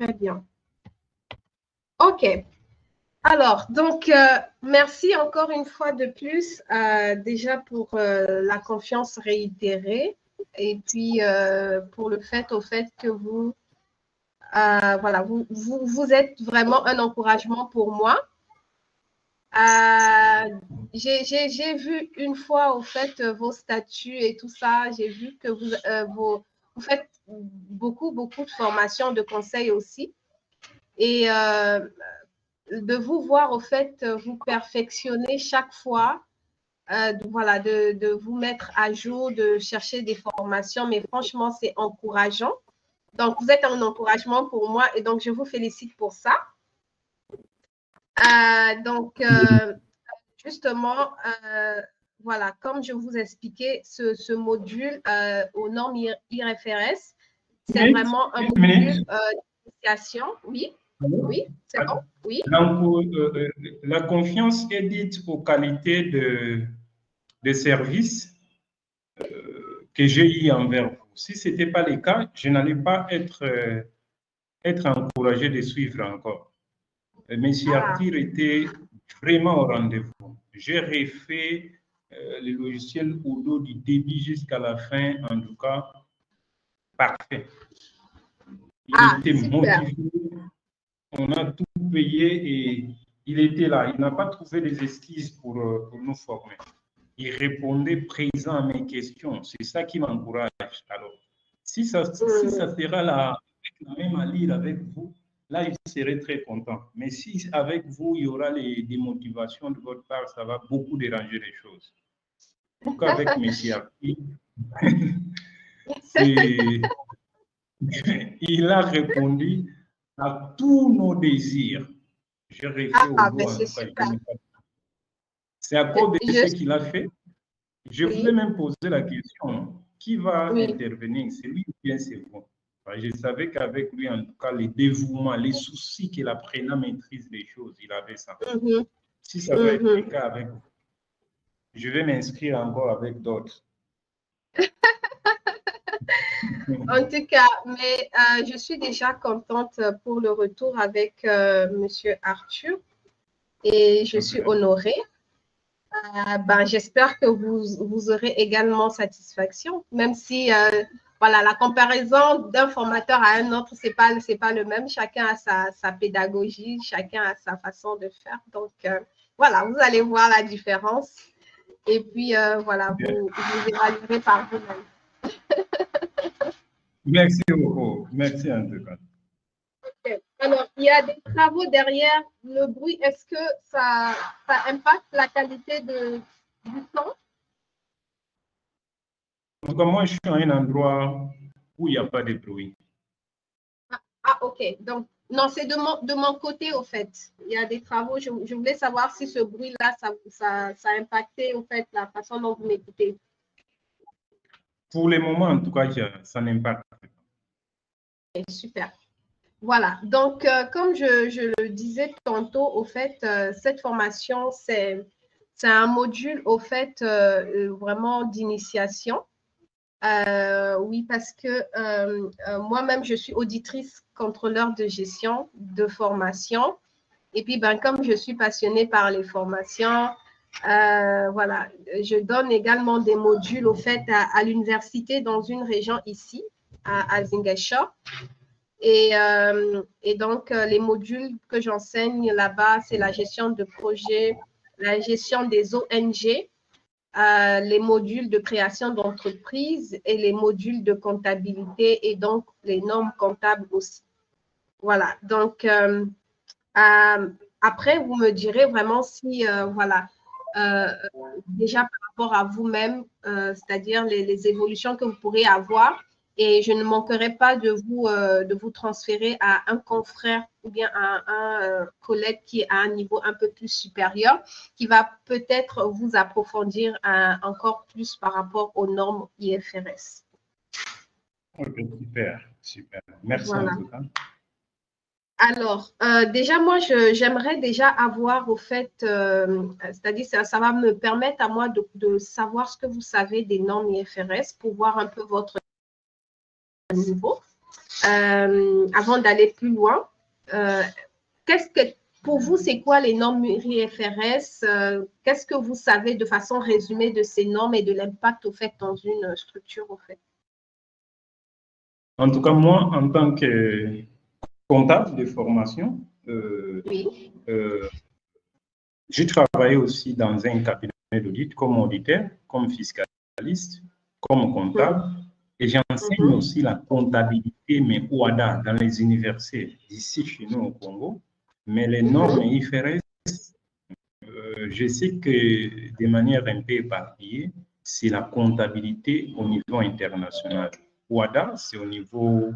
Très bien. OK. Alors, donc, merci encore une fois de plus, déjà pour la confiance réitérée et puis pour le fait, au fait que vous, voilà, vous êtes vraiment un encouragement pour moi. J'ai vu une fois, au fait, vos statuts et tout ça. J'ai vu que vous faites beaucoup de formations, de conseils aussi. Et de vous voir, au fait, vous perfectionner chaque fois, voilà, de vous mettre à jour, de chercher des formations. Mais franchement, c'est encourageant. Donc, vous êtes un encouragement pour moi et donc, je vous félicite pour ça. Donc, justement, voilà, comme je vous expliquais, ce module aux normes IFRS, c'est vraiment un module d'initiation. Oui, oui, c'est bon, oui. Donc, la confiance est dite aux qualités de service que j'ai eu envers vous. Si ce n'était pas le cas, je n'allais pas être encouragé de suivre encore. Monsieur Arthur était vraiment au rendez-vous. J'ai refait le logiciel Odo du début jusqu'à la fin, en tout cas, parfait. Il était motivé, on a tout payé et il était là. Il n'a pas trouvé des excuses pour nous former. Il répondait présent à mes questions. C'est ça qui m'encourage. Alors, si ça sera là, avec la même allure avec vous, là, je serai très content. Mais si avec vous, il y aura des motivations de votre part, ça va beaucoup déranger les choses. En tout cas, avec M. Arpi, il a répondu à tous nos désirs. J'ai refait au dos, en tout cas. C'est à cause de ce qu'il a fait. Je voulais même poser la question, qui va intervenir? C'est lui ou bien c'est vous? Je savais qu'avec lui, en tout cas, les dévouements, les soucis qu'il apprenait à maîtrise des choses, il avait ça. Si ça va être le cas avec vous, je vais m'inscrire encore avec d'autres. En tout cas, mais je suis déjà contente pour le retour avec Monsieur Arthur et je suis honorée. Ben, j'espère que vous aurez également satisfaction, même si voilà, la comparaison d'un formateur à un autre, c'est pas le même. Chacun a sa pédagogie, chacun a sa façon de faire. Donc, voilà, vous allez voir la différence. Et puis, voilà, vous évaluerez par vous-même. Merci beaucoup. Merci en tout cas. Okay. Alors, il y a des travaux derrière le bruit. Est-ce que ça impacte la qualité du son? En tout cas, moi, je suis à un endroit où il n'y a pas de bruit. OK. Donc, non, c'est de mon côté, au fait. Il y a des travaux. Je voulais savoir si ce bruit-là, ça impactait, au fait, la façon dont vous m'écoutez. Pour le moment, en tout cas, ça n'impacte pas. Okay, super. Voilà. Donc, comme je le disais tantôt, au fait, cette formation, c'est un module, au fait, vraiment d'initiation. Oui, parce que moi-même, je suis auditrice contrôleur de gestion de formation. Et puis, ben, comme je suis passionnée par les formations, voilà, je donne également des modules, au fait, à l'université dans une région ici, à Ziguinchor. Et donc, les modules que j'enseigne là-bas, c'est la gestion de projets, la gestion des ONG, les modules de création d'entreprise et les modules de comptabilité et donc les normes comptables aussi. Voilà, donc après, vous me direz vraiment si, voilà, déjà par rapport à vous-même, c'est-à-dire les évolutions que vous pourrez avoir. Et je ne manquerai pas de vous transférer à un confrère ou bien à un collègue qui est à un niveau un peu plus supérieur, qui va peut-être vous approfondir encore plus par rapport aux normes IFRS. Ok, super, super. Merci Voilà. en tout cas. Alors, déjà, moi, j'aimerais déjà avoir, au fait, c'est-à-dire ça va me permettre à moi de savoir ce que vous savez des normes IFRS pour voir un peu votre niveau. avant d'aller plus loin, pour vous, c'est quoi les normes IFRS? Qu'est-ce que vous savez de façon résumée de ces normes et de l'impact au fait dans une structure au fait? En tout cas, moi, en tant que comptable de formation, Oui. j'ai travaillé aussi dans un cabinet d'audit comme auditeur, comme fiscaliste, comme comptable, et j'enseigne aussi la comptabilité, mais OADA, dans les universités d'ici chez nous au Congo. Mais les normes IFRS, je sais que de manière un peu éparpillée, c'est la comptabilité au niveau international. OADA, c'est au niveau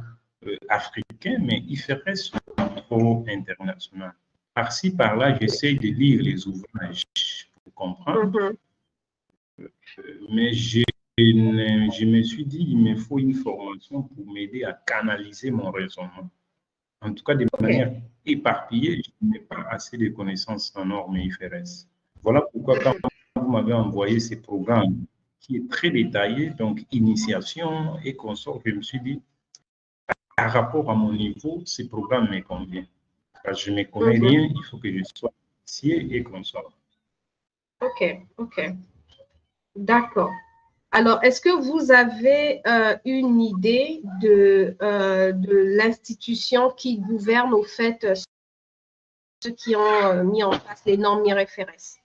africain, mais IFRS, c'est au niveau international. Par-ci, par-là, j'essaie de lire les ouvrages pour comprendre, mais je me suis dit, il me faut une formation pour m'aider à canaliser mon raisonnement. En tout cas, de manière éparpillée, je n'ai pas assez de connaissances en normes IFRS. Voilà pourquoi quand vous m'avez envoyé ces programmes qui est très détaillé, donc initiation et consort, je me suis dit, par rapport à mon niveau, ces programmes me conviennent. Parce que je ne me connais rien, il faut que je sois initié et consort. OK, OK. D'accord. Alors, est-ce que vous avez une idée de l'institution qui gouverne au fait ceux qui ont mis en place les normes IFRS?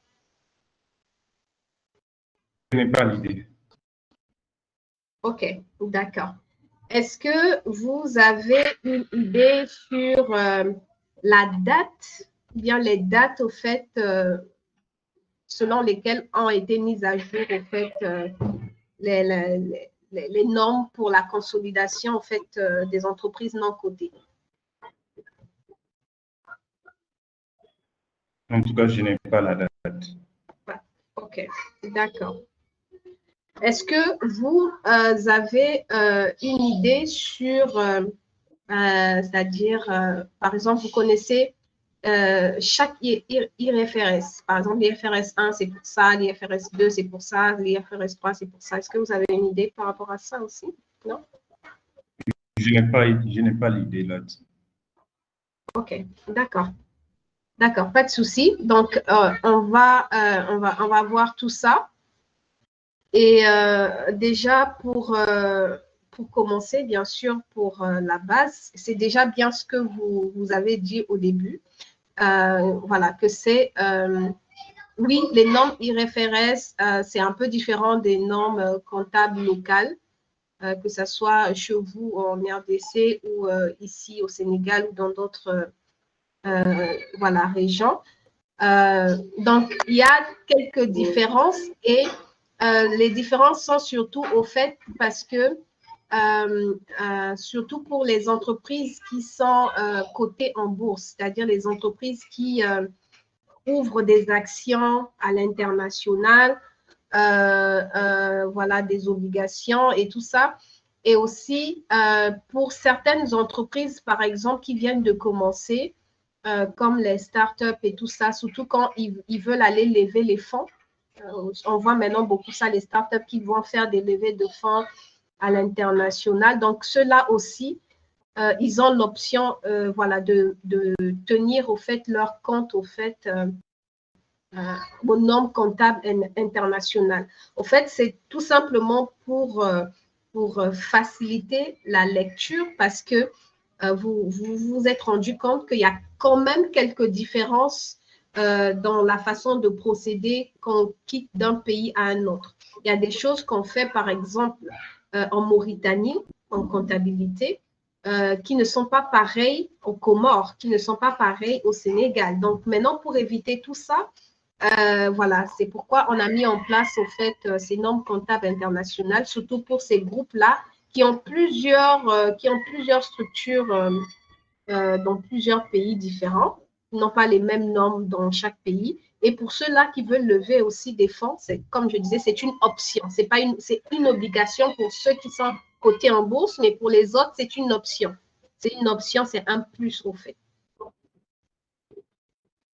Je n'ai pas l'idée. OK, d'accord. Est-ce que vous avez une idée sur la date, ou bien les dates au fait selon lesquelles ont été mises à jour au fait les normes pour la consolidation en fait des entreprises non cotées? En tout cas, je n'ai pas la date. OK, d'accord. Est-ce que vous avez une idée sur, c'est-à-dire, par exemple, vous connaissez chaque IFRS. Par exemple, l'IFRS 1, c'est pour ça, l'IFRS 2, c'est pour ça, l'IFRS 3, c'est pour ça. Est-ce que vous avez une idée par rapport à ça aussi? Non? Je n'ai pas l'idée là-dessus. OK, d'accord. D'accord, pas de souci. Donc, on va voir tout ça. Et déjà, pour commencer, bien sûr, pour la base, c'est déjà bien ce que vous avez dit au début. Voilà, que c'est, oui, les normes IFRS, c'est un peu différent des normes comptables locales, que ce soit chez vous en RDC ou ici au Sénégal ou dans d'autres voilà, régions. Donc, il y a quelques différences et les différences sont surtout au fait parce que, surtout pour les entreprises qui sont cotées en bourse, c'est-à-dire les entreprises qui ouvrent des actions à l'international, voilà, des obligations et tout ça. Et aussi, pour certaines entreprises, par exemple, qui viennent de commencer, comme les startups et tout ça, surtout quand ils veulent aller lever les fonds. On voit maintenant beaucoup ça, les startups qui vont faire des levées de fonds à l'international. Donc, ceux-là aussi, ils ont l'option voilà, de tenir au fait leur compte au fait aux normes comptables internationales. Au fait, c'est tout simplement pour faciliter la lecture parce que vous êtes rendu compte qu'il y a quand même quelques différences dans la façon de procéder quand on quitte d'un pays à un autre. Il y a des choses qu'on fait, par exemple, en Mauritanie, en comptabilité, qui ne sont pas pareilles aux Comores, qui ne sont pas pareilles au Sénégal. Donc maintenant, pour éviter tout ça, voilà, c'est pourquoi on a mis en place, au fait, ces normes comptables internationales, surtout pour ces groupes-là qui ont plusieurs structures dans plusieurs pays différents, n'ont pas les mêmes normes dans chaque pays. Et pour ceux-là qui veulent lever aussi des fonds, c'est comme je disais, c'est une option. C'est une obligation pour ceux qui sont cotés en bourse, mais pour les autres, c'est une option. C'est une option, c'est un plus au fait.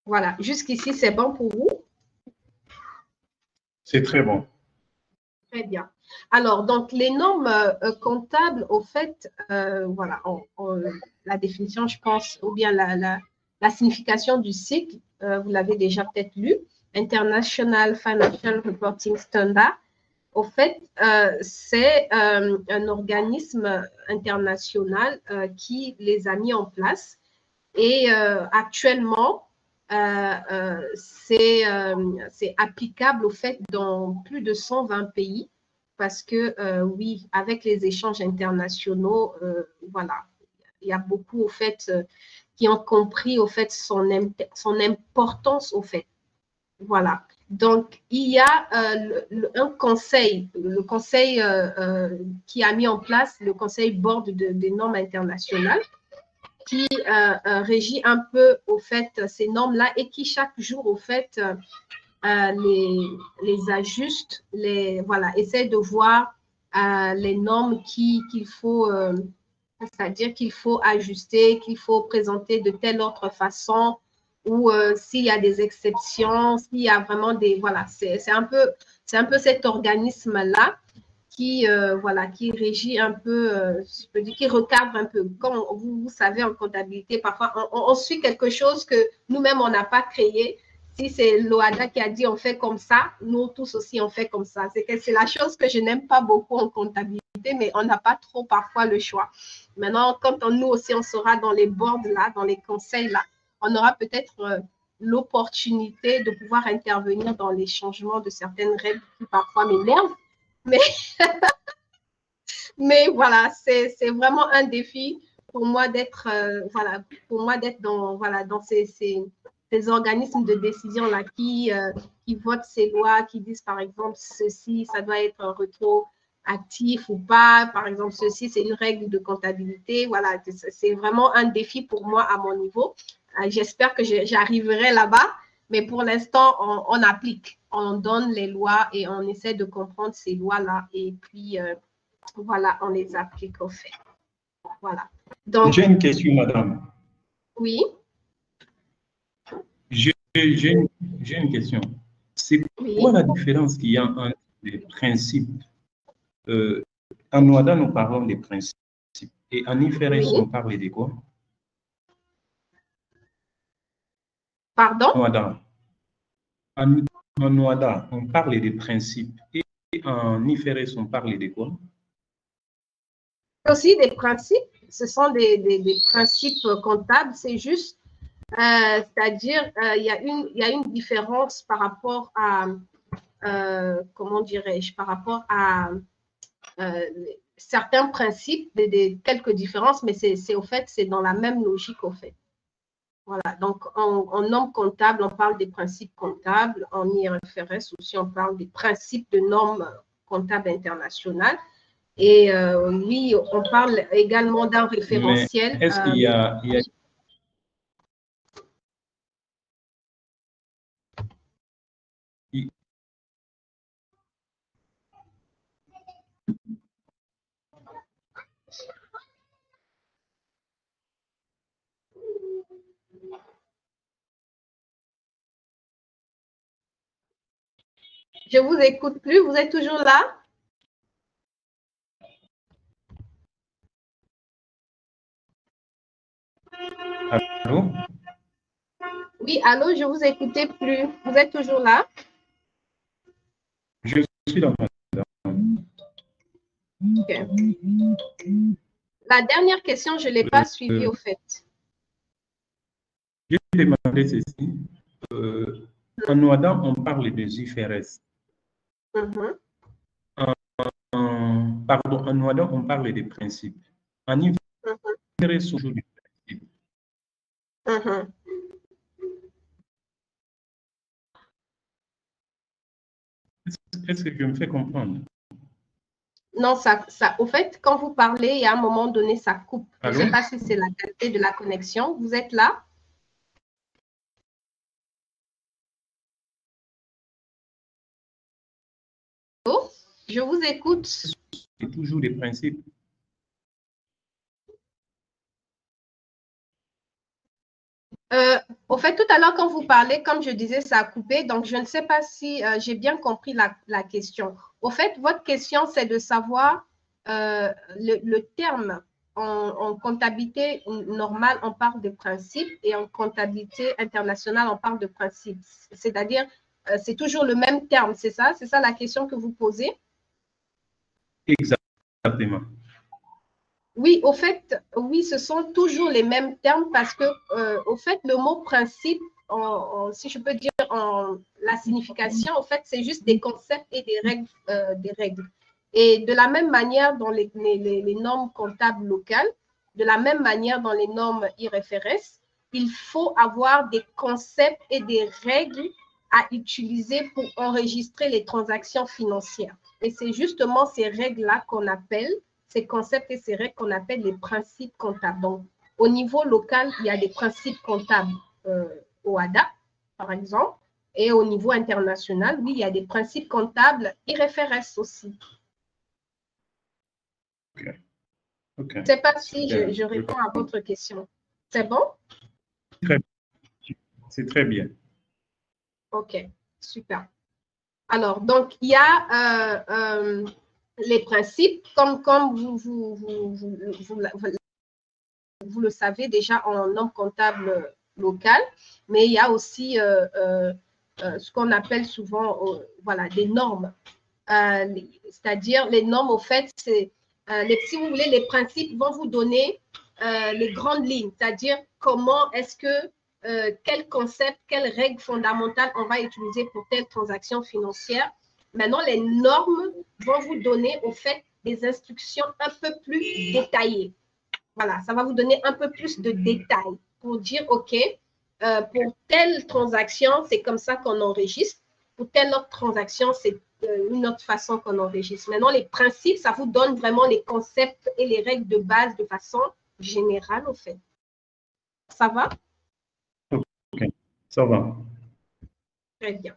Voilà, jusqu'ici, c'est bon pour vous? C'est très bon. Très bien. Alors, donc, les normes comptables, au fait, voilà, la définition, je pense, ou bien la signification du cycle, vous l'avez déjà peut-être lu, International Financial Reporting Standard. Au fait, c'est un organisme international qui les a mis en place et actuellement, c'est applicable au fait dans plus de 120 pays parce que oui, avec les échanges internationaux, voilà, il y a beaucoup au fait qui ont compris au fait son importance au fait. Voilà. Donc, il y a un conseil, le conseil qui a mis en place le conseil board des normes internationales qui régit un peu au fait ces normes-là et qui chaque jour au fait les ajuste, voilà, essaie de voir les normes qu'il faut, c'est-à-dire qu'il faut ajuster, qu'il faut présenter de telle autre façon ou s'il y a des exceptions, s'il y a vraiment des, voilà, c'est un peu cet organisme-là qui, voilà, qui régit un peu, je peux dire, qui recadre un peu. Comme vous savez, en comptabilité, parfois, on suit quelque chose que nous-mêmes, on n'a pas créé. Si c'est l'OADA qui a dit on fait comme ça, nous tous aussi, on fait comme ça. C'est la chose que je n'aime pas beaucoup en comptabilité, mais on n'a pas trop parfois le choix. Maintenant, quand nous aussi, on sera dans les boards là, dans les conseils là, on aura peut-être l'opportunité de pouvoir intervenir dans les changements de certaines règles qui parfois m'énervent. Mais voilà, c'est vraiment un défi pour moi d'être voilà, pour moi d'être dans, voilà, dans ces organismes de décision là qui votent ces lois, qui disent par exemple ceci, ça doit être un rétroactif ou pas, par exemple ceci, c'est une règle de comptabilité. Voilà, c'est vraiment un défi pour moi à mon niveau. J'espère que j'arriverai là-bas, mais pour l'instant, on applique, on donne les lois et on essaie de comprendre ces lois-là et puis voilà, on les applique au fait. Voilà. Donc, j'ai une question, madame. Oui. J'ai une question. C'est quoi la différence qu'il y a entre les principes? En OADA, nous parlons des principes. Et en IFRS, on parle de quoi? Pardon? En OADA, on parle des principes. Et en IFRS, on parle de quoi? Aussi des principes. Ce sont des principes comptables. C'est juste, c'est-à-dire, il y a une différence par rapport à, comment dirais-je, par rapport à certains principes, quelques différences, mais c'est au fait, c'est dans la même logique au fait. Voilà, donc en normes comptables, on parle des principes comptables, en IFRS aussi, on parle des principes de normes comptables internationales. Et oui, on parle également d'un référentiel. Mais est-ce qu'il y a... Je vous écoute plus, vous êtes toujours là? Allô? Oui, allô, je vous écoutais plus. Vous êtes toujours là? Je suis dans ma... Okay. La dernière question, je ne l'ai pas suivie au fait. Je vais demander ceci. En OADA, on parle des IFRS. Pardon, en OADA, on parle des principes. En IFRS, toujours des principes. Est-ce que je me fais comprendre? Non, au fait, quand vous parlez, il y a un moment donné, ça coupe. Je ne sais pas si c'est la qualité de la connexion. Vous êtes là? Oh, je vous écoute. C'est toujours des principes. Au fait, tout à l'heure, quand vous parlez, comme je disais, ça a coupé. Donc, je ne sais pas si j'ai bien compris la question. Au fait, votre question, c'est de savoir le terme. En comptabilité normale, on parle de principe et en comptabilité internationale, on parle de principe. C'est-à-dire, c'est toujours le même terme, c'est ça? C'est ça la question que vous posez? Exactement. Oui, au fait, oui, ce sont toujours les mêmes termes parce que, au fait, le mot principe, si je peux dire la signification, au fait, c'est juste des concepts et des règles, des règles. Et de la même manière dans les normes comptables locales, de la même manière dans les normes IFRS, il faut avoir des concepts et des règles à utiliser pour enregistrer les transactions financières. Et c'est justement ces règles-là qu'on appelle ces concepts et ces règles qu'on appelle les principes comptables. Donc, au niveau local, il y a des principes comptables au ADA, par exemple, et au niveau international, oui, il y a des principes comptables IFRS aussi. OK. OK. Je ne sais pas si je réponds à votre question. C'est bon? C'est très bien. OK, super. Alors, donc, il y a les principes, comme vous le savez déjà en normes comptables locales, mais il y a aussi ce qu'on appelle souvent voilà, des normes. C'est-à-dire les normes, au fait, c'est si vous voulez, les principes vont vous donner les grandes lignes, c'est-à-dire comment est-ce que quel concept, quelles règles fondamentales on va utiliser pour telle transaction financière. Maintenant, les normes vont vous donner, au fait, des instructions un peu plus détaillées. Voilà, ça va vous donner un peu plus de détails pour dire, OK, pour telle transaction, c'est comme ça qu'on enregistre. Pour telle autre transaction, c'est une autre façon qu'on enregistre. Maintenant, les principes, ça vous donne vraiment les concepts et les règles de base de façon générale, au fait. Ça va? OK, ça va. Très bien.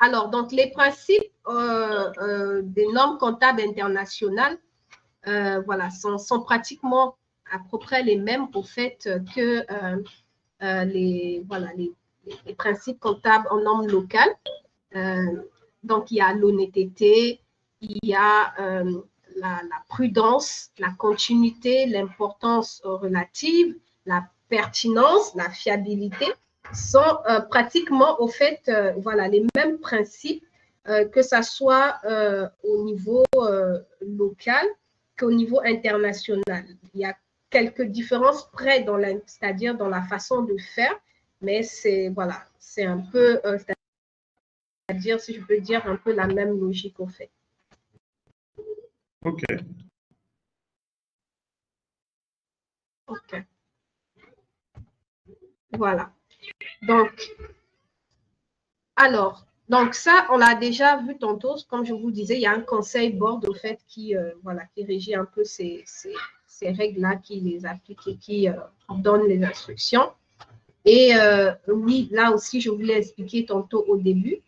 Alors, donc, les principes des normes comptables internationales, voilà, sont pratiquement à peu près les mêmes au fait que voilà, les principes comptables en normes locales. Donc, il y a l'honnêteté, il y a la prudence, la continuité, l'importance relative, la pertinence, la fiabilité sont pratiquement au fait voilà, les mêmes principes que ce soit au niveau local qu'au niveau international. Il y a quelques différences près, c'est-à-dire dans la façon de faire, mais c'est voilà, c'est un peu, c'est-à-dire, si je peux dire, un peu la même logique au fait. OK. OK. Voilà. Donc, alors, donc ça, on l'a déjà vu tantôt, comme je vous disais, il y a un conseil board au fait qui, voilà, qui régit un peu ces règles-là, qui les applique et qui donne les instructions. Et oui, là aussi, je voulais expliquer tantôt au début.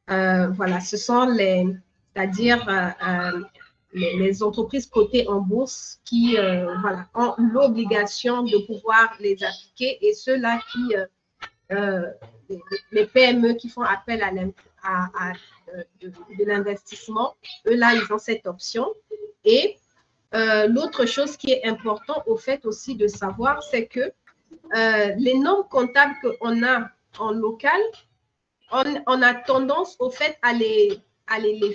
Voilà, ce sont c'est-à-dire les entreprises cotées en bourse qui voilà, ont l'obligation de pouvoir les appliquer et ceux-là qui, les PME qui font appel de l'investissement, eux-là, ils ont cette option. Et l'autre chose qui est important au fait aussi de savoir, c'est que les normes comptables qu'on a en local, on a tendance au fait à les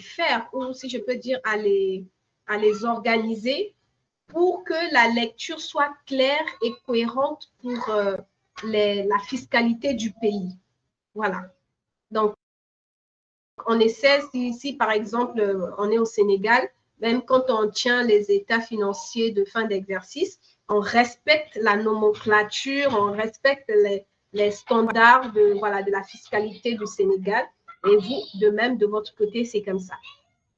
faire, ou si je peux dire, à les organiser pour que la lecture soit claire et cohérente pour la fiscalité du pays. Voilà. Donc, on essaie, si par exemple, on est au Sénégal, même quand on tient les états financiers de fin d'exercice, on respecte la nomenclature, on respecte les standards voilà, de la fiscalité du Sénégal. Et vous, de même, de votre côté, c'est comme ça.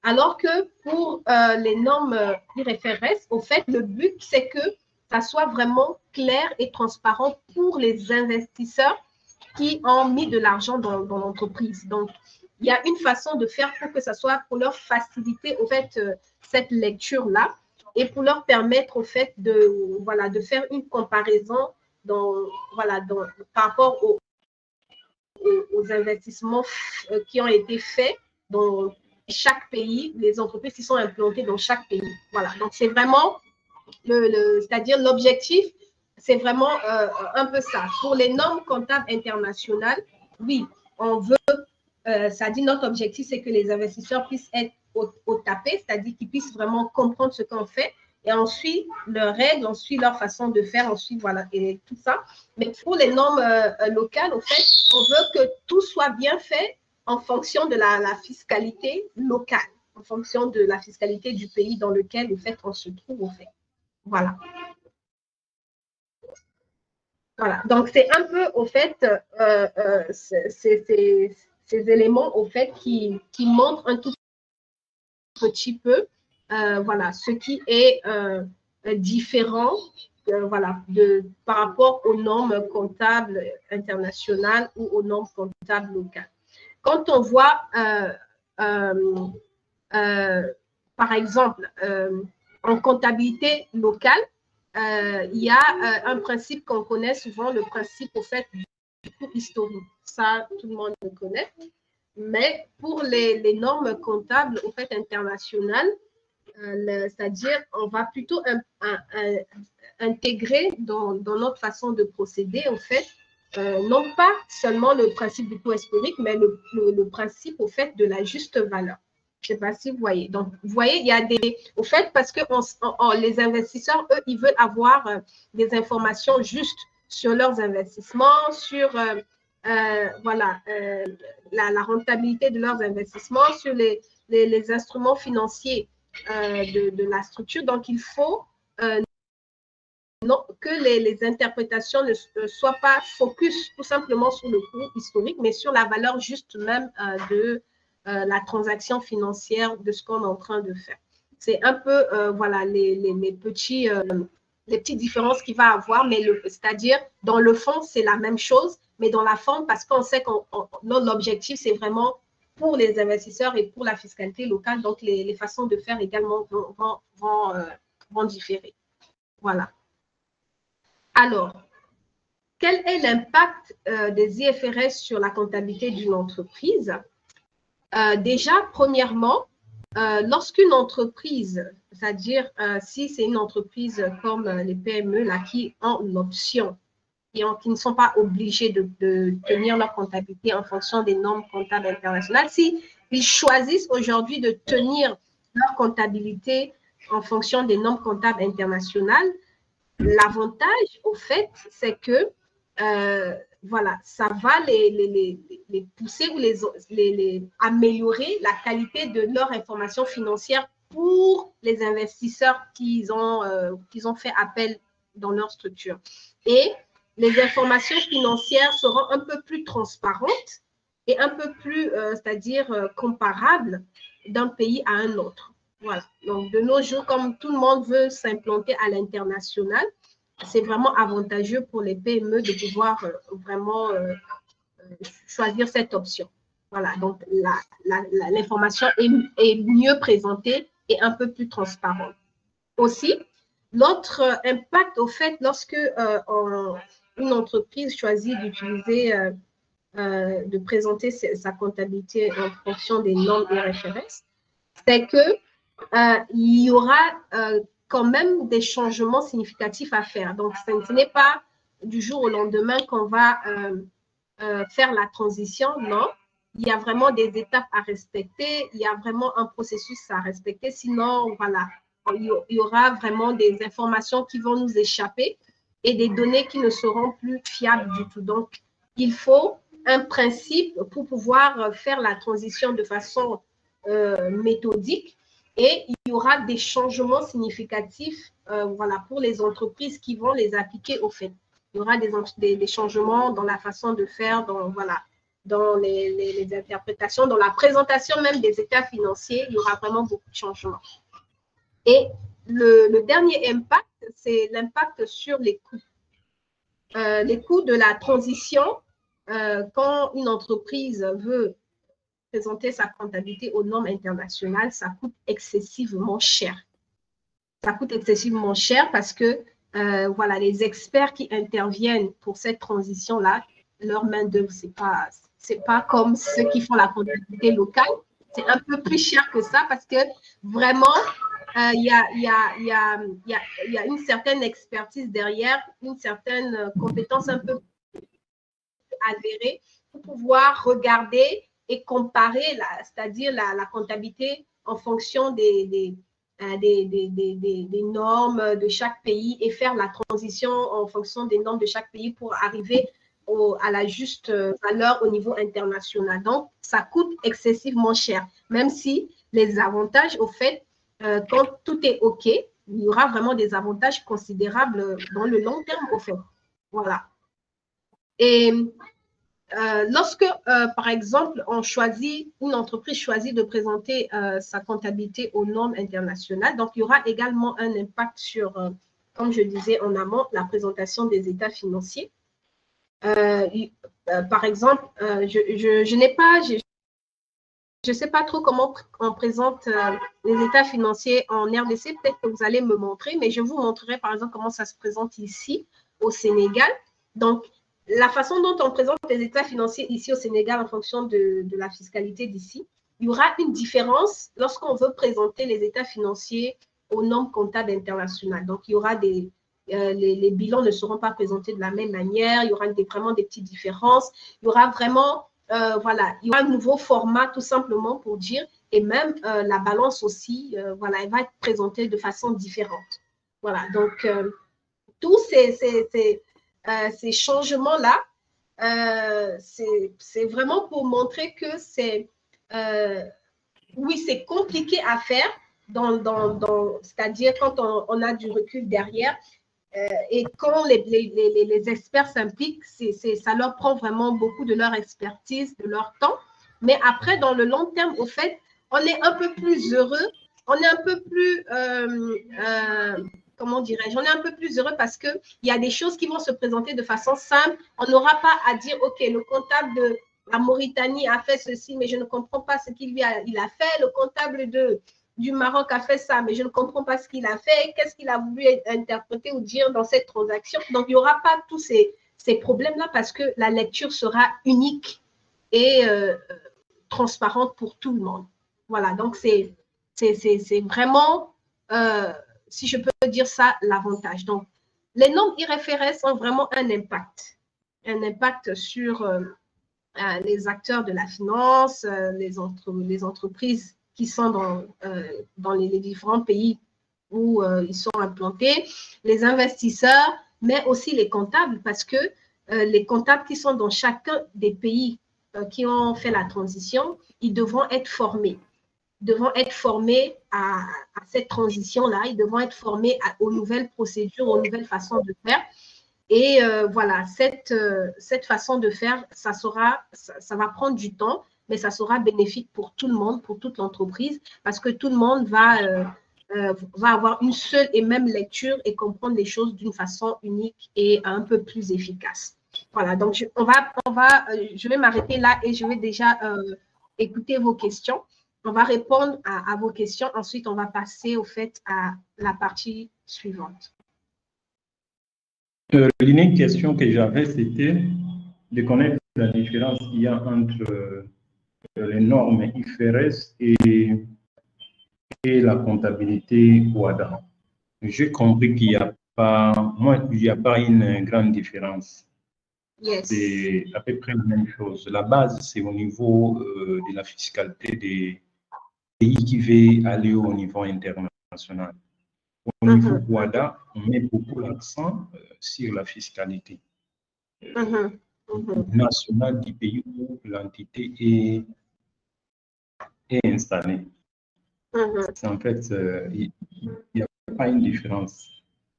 Alors que pour les normes IFRS, au fait, le but, c'est que ça soit vraiment clair et transparent pour les investisseurs qui ont mis de l'argent dans l'entreprise. Donc, il y a une façon de faire pour que ça soit, pour leur faciliter, au fait, cette lecture-là et pour leur permettre, au fait, voilà, de faire une comparaison voilà, par rapport aux investissements qui ont été faits dans chaque pays, les entreprises qui sont implantées dans chaque pays. Voilà, donc c'est vraiment, c'est-à-dire l'objectif, c'est vraiment un peu ça. Pour les normes comptables internationales, oui, on veut, ça dit notre objectif, c'est que les investisseurs puissent être au tapé, c'est-à-dire qu'ils puissent vraiment comprendre ce qu'on fait, et ensuite leurs règles, ensuite leur façon de faire, ensuite voilà, et tout ça. Mais pour les normes locales, en fait, on veut que tout soit bien fait en fonction de la fiscalité locale, en fonction de la fiscalité du pays dans lequel, en fait, on se trouve, en fait. Voilà. Voilà. Donc, c'est un peu, au fait, ces éléments, au fait, qui montrent un tout petit peu, voilà, ce qui est différent, voilà, par rapport aux normes comptables internationales ou aux normes comptables locales. Quand on voit, par exemple, en comptabilité locale, il y a un principe qu'on connaît souvent, le principe, au fait, du coût historique. Ça, tout le monde le connaît. Mais pour les normes comptables, au fait, internationales, c'est-à-dire, on va plutôt intégrer dans notre façon de procéder, en fait, non pas seulement le principe du coût historique, mais le principe, au fait, de la juste valeur. Je ne sais pas si vous voyez. Donc, vous voyez, il y a des... Au fait, parce que les investisseurs, eux, ils veulent avoir des informations justes sur leurs investissements, sur voilà, la rentabilité de leurs investissements, sur les instruments financiers de la structure. Donc, il faut que les interprétations ne soient pas focus tout simplement sur le coût historique, mais sur la valeur juste même de la transaction financière de ce qu'on est en train de faire. C'est un peu, voilà, les petites différences qu'il va avoir, mais c'est-à-dire, dans le fond, c'est la même chose, mais dans la forme, parce qu'on sait que l'objectif, c'est vraiment pour les investisseurs et pour la fiscalité locale, donc les façons de faire également vont différer. Voilà. Alors, quel est l'impact des IFRS sur la comptabilité d'une entreprise? Déjà, premièrement, lorsqu'une entreprise, c'est-à-dire si c'est une entreprise comme les PME là, qui ont l'option et qui ne sont pas obligés de tenir leur comptabilité en fonction des normes comptables internationales, s'ils choisissent aujourd'hui de tenir leur comptabilité en fonction des normes comptables internationales, l'avantage, au fait, c'est que voilà, ça va les pousser ou améliorer la qualité de leur information financière pour les investisseurs qu'ils ont fait appel dans leur structure. Et les informations financières seront un peu plus transparentes et un peu plus, c'est-à-dire comparables d'un pays à un autre. Voilà. Donc, de nos jours, comme tout le monde veut s'implanter à l'international, c'est vraiment avantageux pour les PME de pouvoir vraiment choisir cette option. Voilà, donc l'information est mieux présentée et un peu plus transparente. Aussi, l'autre impact, au fait, lorsque une entreprise choisit d'utiliser, de présenter sa comptabilité en fonction des normes IFRS, c'est que il y aura quand même des changements significatifs à faire. Donc, ce n'est pas du jour au lendemain qu'on va faire la transition, non. Il y a vraiment des étapes à respecter, il y a vraiment un processus à respecter, sinon, voilà, il y aura vraiment des informations qui vont nous échapper et des données qui ne seront plus fiables du tout. Donc, il faut un principe pour pouvoir faire la transition de façon méthodique. Et il y aura des changements significatifs voilà, pour les entreprises qui vont les appliquer au fait. Il y aura des changements dans la façon de faire, voilà, dans les interprétations, dans la présentation même des états financiers. Il y aura vraiment beaucoup de changements. Et le dernier impact, c'est l'impact sur les coûts. Les coûts de la transition, quand une entreprise veut présenter sa comptabilité aux normes internationales, ça coûte excessivement cher. Ça coûte excessivement cher parce que voilà, les experts qui interviennent pour cette transition-là, leur main-d'œuvre, c'est pas comme ceux qui font la comptabilité locale. C'est un peu plus cher que ça parce que vraiment, il y a une certaine expertise derrière, une certaine compétence un peu avérée pour pouvoir regarder et comparer, c'est-à-dire la comptabilité en fonction des normes de chaque pays et faire la transition en fonction des normes de chaque pays pour arriver à la juste valeur au niveau international. Donc, ça coûte excessivement cher, même si les avantages, au fait, quand tout est OK, il y aura vraiment des avantages considérables dans le long terme, au fait. Voilà. Et lorsque, par exemple, une entreprise choisit de présenter sa comptabilité aux normes internationales, donc il y aura également un impact sur, comme je disais en amont, la présentation des états financiers. Par exemple, je ne sais pas trop comment on présente les états financiers en RDC, peut-être que vous allez me montrer, mais je vous montrerai par exemple comment ça se présente ici au Sénégal. Donc, la façon dont on présente les états financiers ici au Sénégal en fonction de la fiscalité d'ici, il y aura une différence lorsqu'on veut présenter les états financiers aux normes comptables internationales. Donc, il y aura les bilans ne seront pas présentés de la même manière, il y aura vraiment des petites différences, il y aura vraiment, voilà, il y aura un nouveau format tout simplement pour dire, et même la balance aussi, voilà, elle va être présentée de façon différente. Voilà, donc tous ces changements-là, c'est vraiment pour montrer que oui, c'est compliqué à faire, c'est-à-dire quand on a du recul derrière, et quand les experts s'impliquent, ça leur prend vraiment beaucoup de leur expertise, de leur temps. Mais après, dans le long terme, au fait, on est un peu plus heureux, on est un peu plus comment dirais-je, on est un peu plus heureux parce qu'il y a des choses qui vont se présenter de façon simple. On n'aura pas à dire, OK, le comptable de la Mauritanie a fait ceci, mais je ne comprends pas ce qu'il a fait. Le comptable du Maroc a fait ça, mais je ne comprends pas ce qu'il a fait. Qu'est-ce qu'il a voulu interpréter ou dire dans cette transaction? Donc, il n'y aura pas tous ces problèmes-là parce que la lecture sera unique et transparente pour tout le monde. Voilà, donc c'est vraiment si je peux dire ça, l'avantage. Donc, les normes IFRS ont vraiment un impact sur les acteurs de la finance, les entreprises qui sont dans les différents pays où ils sont implantés, les investisseurs, mais aussi les comptables, parce que les comptables qui sont dans chacun des pays qui ont fait la transition, ils devront être formés. Devront être formés à cette transition-là, ils devront être formés aux nouvelles procédures, aux nouvelles façons de faire. Et voilà, cette façon de faire, ça va prendre du temps, mais ça sera bénéfique pour tout le monde, pour toute l'entreprise, parce que tout le monde va avoir une seule et même lecture et comprendre les choses d'une façon unique et un peu plus efficace. Voilà, donc je vais m'arrêter là et je vais déjà écouter vos questions. On va répondre à vos questions. Ensuite, on va passer au fait à la partie suivante. L'unique question que j'avais, c'était de connaître la différence qu'il y a entre les normes IFRS et la comptabilité WADA. J'ai compris qu'il n'y a pas, il n'y a pas une grande différence. Yes. C'est à peu près la même chose. La base, c'est au niveau de la fiscalité des pays qui veulent aller au niveau international. Au niveau WADA, on met beaucoup l'accent sur la fiscalité nationale du pays où l'entité est installée. En fait, il n'y a pas une différence.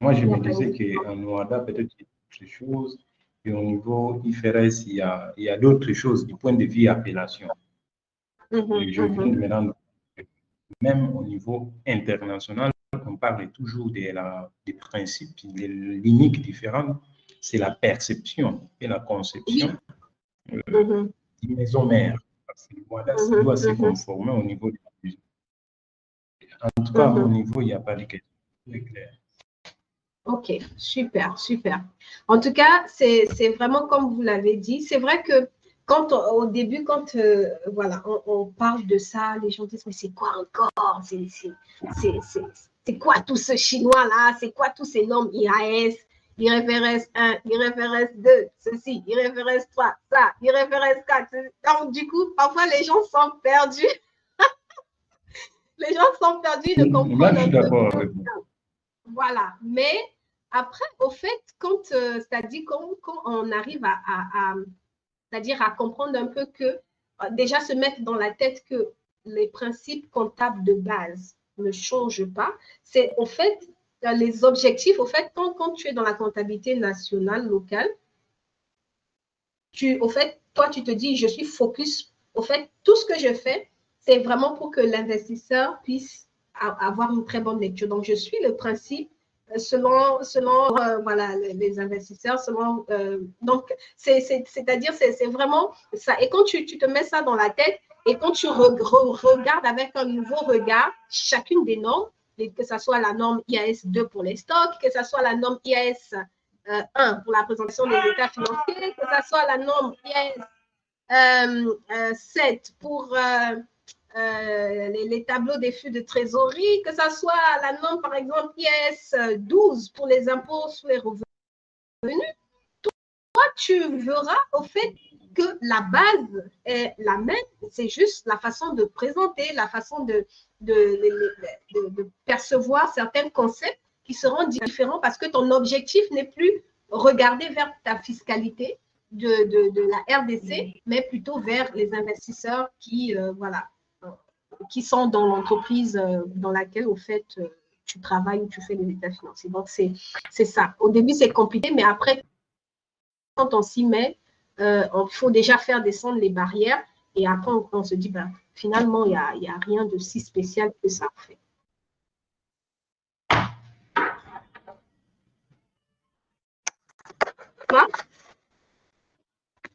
Moi, je me disais qu'en WADA, peut-être il y a autre chose. Et au niveau IFRS, il y a d'autres choses du point de vue appellation. Je viens de me rendre compte que même au niveau international, on parle toujours des principes, l'unique différence, c'est la perception et la conception d'une maison mère. Parce que voilà, ça doit se conformer au niveau de la maison. En tout cas, à mon niveau, il n'y a pas de question. C'est clair. Ok, super, super. En tout cas, c'est vraiment comme vous l'avez dit. C'est vrai que au début, quand voilà, on parle de ça, les gens disent, mais c'est quoi encore? C'est quoi tout ce chinois-là? C'est quoi tous ces noms IAS, IFRS 1, IFRS 2, ceci, IFRS 3, ça, IFRS 4. Donc, du coup, parfois, les gens sont perdus. Les gens sont perdus de Là, comprendre je un suis peu. d'accord avec vous. Voilà. Mais après, au fait, c'est-à-dire quand on arrive c'est-à-dire à comprendre un peu que, déjà se mettre dans la tête que les principes comptables de base ne changent pas, c'est au fait, les objectifs, au fait, quand tu es dans la comptabilité nationale, locale, au fait, toi, tu te dis, je suis focus. Au fait, tout ce que je fais, c'est vraiment pour que l'investisseur puisse avoir une très bonne lecture. Donc, je suis le principe selon voilà, les investisseurs, donc, c'est-à-dire, c'est vraiment ça. Et quand tu te mets ça dans la tête et quand tu regardes avec un nouveau regard chacune des normes, que ce soit la norme IAS 2 pour les stocks, que ce soit la norme IAS 1 pour la présentation des états financiers, que ce soit la norme IAS 7 pour les tableaux des flux de trésorerie, que ce soit la norme, par exemple, IAS 12 pour les impôts sur les revenus, toi, tu verras au fait que la base est la même, c'est juste la façon de présenter, la façon de percevoir certains concepts qui seront différents parce que ton objectif n'est plus regarder vers ta fiscalité de la RDC, mais plutôt vers les investisseurs voilà, qui sont dans l'entreprise dans laquelle, au fait, tu travailles ou tu fais les états financiers. Donc, c'est ça. Au début, c'est compliqué, mais après, quand on s'y met, il faut déjà faire descendre les barrières et après, on se dit, ben, finalement, il n'y a rien de si spécial que ça fait. Quoi?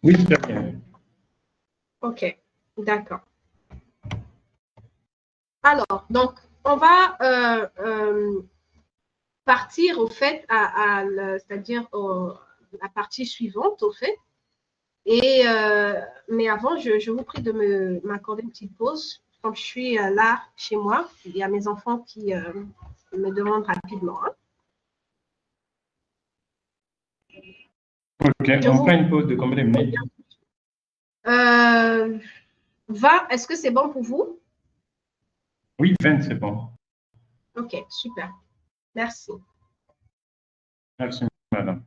Oui, très bien. Ok, d'accord. Alors, donc, on va partir au fait c'est-à-dire la partie suivante, au fait. Mais avant, je vous prie de m'accorder une petite pause. Comme je suis là chez moi, il y a mes enfants qui me demandent rapidement. Hein. Ok, on prend une pause de combien de minutes? 20, est-ce que c'est bon pour vous? Oui, 20, c'est bon. Ok, super. Merci. Merci, madame.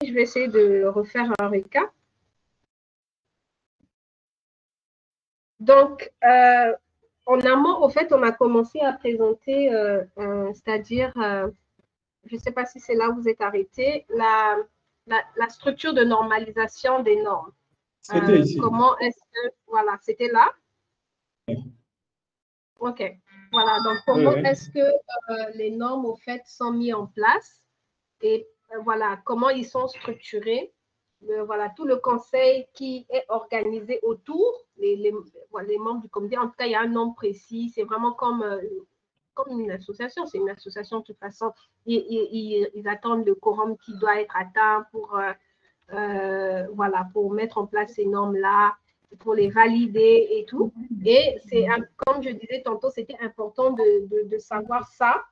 Je vais essayer de refaire un récap. Donc, en amont, au fait, on a commencé à présenter, c'est-à-dire, je ne sais pas si c'est là où vous êtes arrêté, la structure de normalisation des normes. C'était ici. Comment est-ce que, voilà, c'était là? OK. Voilà, donc comment est-ce que les normes, au fait, sont mises en place et voilà, comment ils sont structurés. Voilà, tout le conseil qui est organisé autour, les membres du comité. En tout cas, il y a un nom précis. C'est vraiment comme une association. C'est une association, de toute façon. Ils attendent le quorum qui doit être atteint pour, voilà, pour mettre en place ces normes-là. pour les valider et tout. Et c'est, comme je disais tantôt, c'était important de savoir ça,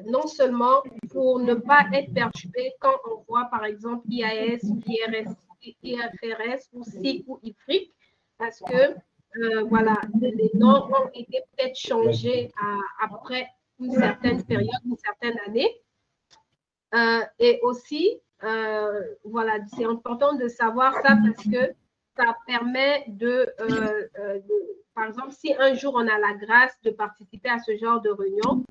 non seulement pour ne pas être perturbé quand on voit par exemple IAS, IFRS ou SIC ou IFRIC, parce que voilà, les normes ont été peut-être changées après une certaine période, une certaine année. Et aussi, voilà, c'est important de savoir ça parce que ça permet par exemple, si un jour on a la grâce de participer à ce genre de réunion,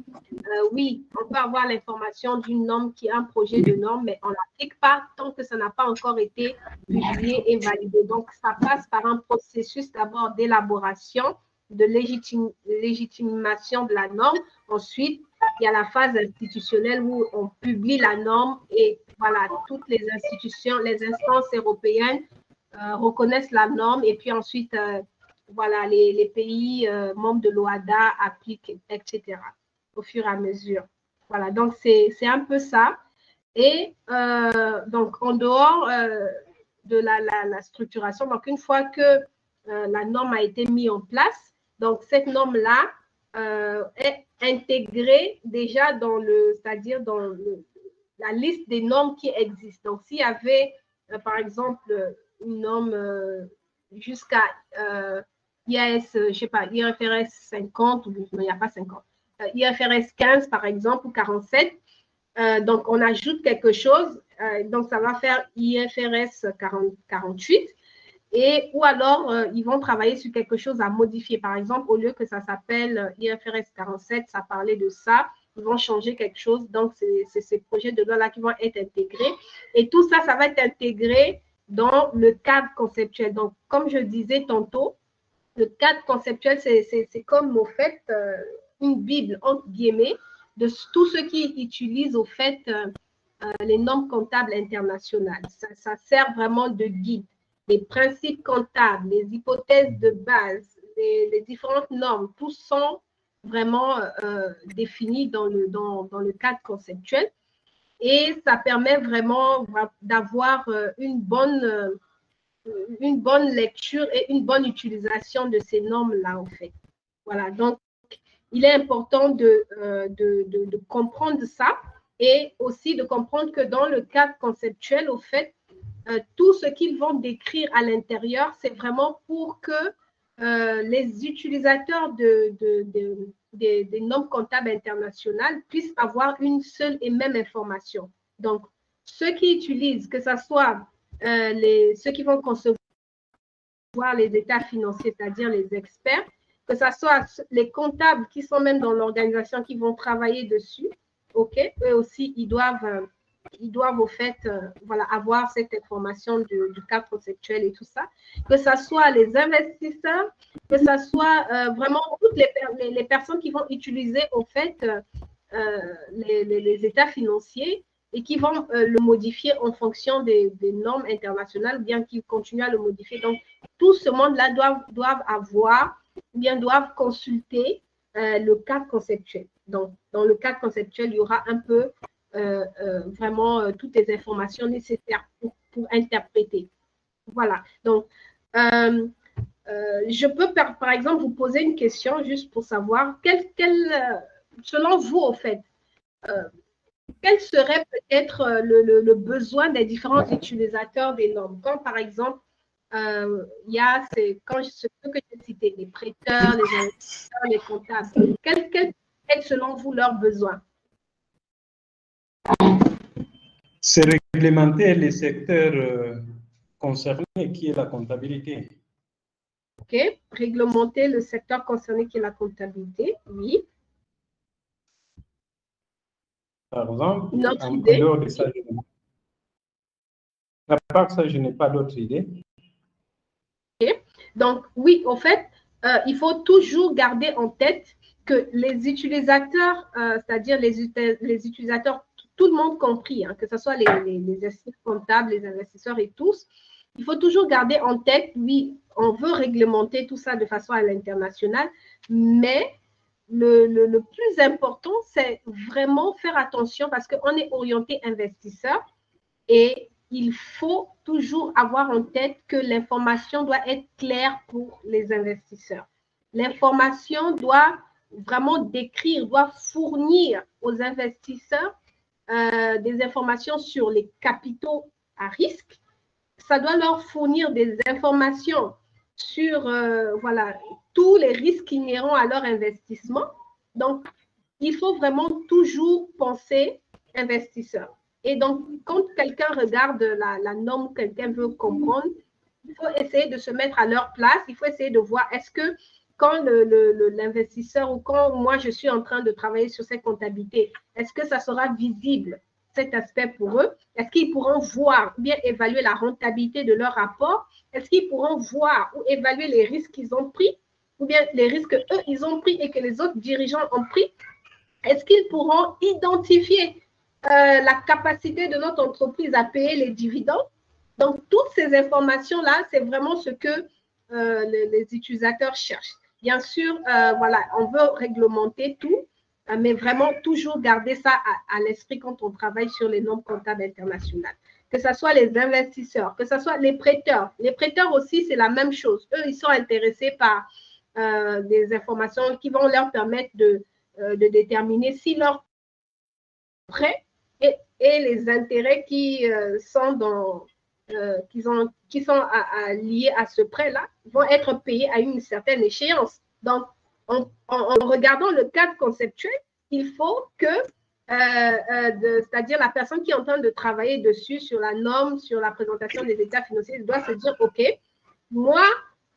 oui, on peut avoir l'information d'une norme qui est un projet de norme, mais on ne l'applique pas tant que ça n'a pas encore été publié et validé. Donc, ça passe par un processus d'abord d'élaboration, de légitimation de la norme. Ensuite, il y a la phase institutionnelle où on publie la norme et voilà, toutes les institutions, les instances européennes reconnaissent la norme et puis ensuite, voilà, les pays membres de l'OHADA appliquent, etc. au fur et à mesure. Voilà, donc c'est un peu ça. Et donc, en dehors de la structuration, donc une fois que la norme a été mise en place, donc cette norme-là est intégrée déjà dans c'est-à-dire dans la liste des normes qui existent. Donc, s'il y avait, par exemple, une norme jusqu'à IAS, je sais pas, IFRS 50, ou non, il n'y a pas 50, IFRS 15, par exemple, ou 47. Donc, on ajoute quelque chose. Donc, ça va faire IFRS 48. Et, ou alors, ils vont travailler sur quelque chose à modifier. Par exemple, au lieu que ça s'appelle IFRS 47, ça parlait de ça. Ils vont changer quelque chose. Donc, c'est ces projets de loi-là qui vont être intégrés. Et tout ça, ça va être intégré dans le cadre conceptuel. Donc, comme je disais tantôt, le cadre conceptuel, c'est comme, au fait, une Bible, entre guillemets, de tous ceux qui utilisent, au fait, les normes comptables internationales. Ça sert vraiment de guide. Les principes comptables, les hypothèses de base, les différentes normes, tous sont vraiment définis dans le cadre conceptuel. Et ça permet vraiment d'avoir une bonne lecture et une bonne utilisation de ces normes-là, en fait. Voilà, donc, il est important de comprendre ça et aussi de comprendre que dans le cadre conceptuel, au fait, tout ce qu'ils vont décrire à l'intérieur, c'est vraiment pour que les utilisateurs des normes comptables internationales puissent avoir une seule et même information. Donc, ceux qui utilisent, que ce soit ceux qui vont concevoir les états financiers, c'est-à-dire les experts, que ce soit les comptables qui sont même dans l'organisation qui vont travailler dessus, ok, eux aussi, ils doivent au fait voilà, avoir cette information du cadre conceptuel et tout ça, que ce soit les investisseurs, que ce soit vraiment toutes les personnes qui vont utiliser au fait les états financiers et qui vont le modifier en fonction des normes internationales, bien qu'ils continuent à le modifier. Donc, tout ce monde-là doivent avoir, bien doivent consulter le cadre conceptuel. Donc, dans le cadre conceptuel, il y aura un peu vraiment toutes les informations nécessaires pour interpréter. Voilà. Donc, je peux, par exemple, vous poser une question juste pour savoir selon vous, au fait, quel serait peut-être le besoin des différents utilisateurs des normes? Quand, par exemple, il y a ce que j'ai cité, les prêteurs, les investisseurs, les comptables, quels sont selon vous leurs besoins? C'est réglementer les secteurs concernés, qui est la comptabilité. OK. Réglementer le secteur concerné, qui est la comptabilité, oui. Par exemple, Notre en idée. dehors de ça, à part ça, je n'ai pas d'autre idée. Okay. Donc, oui, en fait, il faut toujours garder en tête que les utilisateurs, c'est-à-dire les utilisateurs, tout le monde compris, hein, que ce soit les experts comptables, les investisseurs et tous, il faut toujours garder en tête, oui, on veut réglementer tout ça de façon à l'international, mais le plus important, c'est vraiment faire attention parce qu'on est orienté investisseur et il faut toujours avoir en tête que l'information doit être claire pour les investisseurs. L'information doit vraiment décrire, doit fournir aux investisseurs des informations sur les capitaux à risque. Ça doit leur fournir des informations sur voilà, tous les risques inhérents à leur investissement. Donc, il faut vraiment toujours penser investisseur. Et donc, quand quelqu'un regarde la norme, quelqu'un veut comprendre, il faut essayer de se mettre à leur place. Il faut essayer de voir est-ce que quand l'investisseur ou quand moi je suis en train de travailler sur cette comptabilité, est-ce que ça sera visible, cet aspect pour eux? Est-ce qu'ils pourront voir ou bien évaluer la rentabilité de leur rapport? Est-ce qu'ils pourront voir ou évaluer les risques qu'ils ont pris ou bien les risques qu'eux, ils ont pris et que les autres dirigeants ont pris? Est-ce qu'ils pourront identifier la capacité de notre entreprise à payer les dividendes? Donc, toutes ces informations-là, c'est vraiment ce que les utilisateurs cherchent. Bien sûr, voilà, on veut réglementer tout, mais vraiment toujours garder ça à l'esprit quand on travaille sur les normes comptables internationales. Que ce soit les investisseurs, que ce soit les prêteurs. Les prêteurs aussi, c'est la même chose. Eux, ils sont intéressés par des informations qui vont leur permettre de déterminer si leur prêt et les intérêts qui sont liés à ce prêt-là vont être payés à une certaine échéance. Donc, en regardant le cadre conceptuel, il faut que, c'est-à-dire la personne qui est en train de travailler dessus, sur la norme, sur la présentation des états financiers, doit se dire, OK, moi,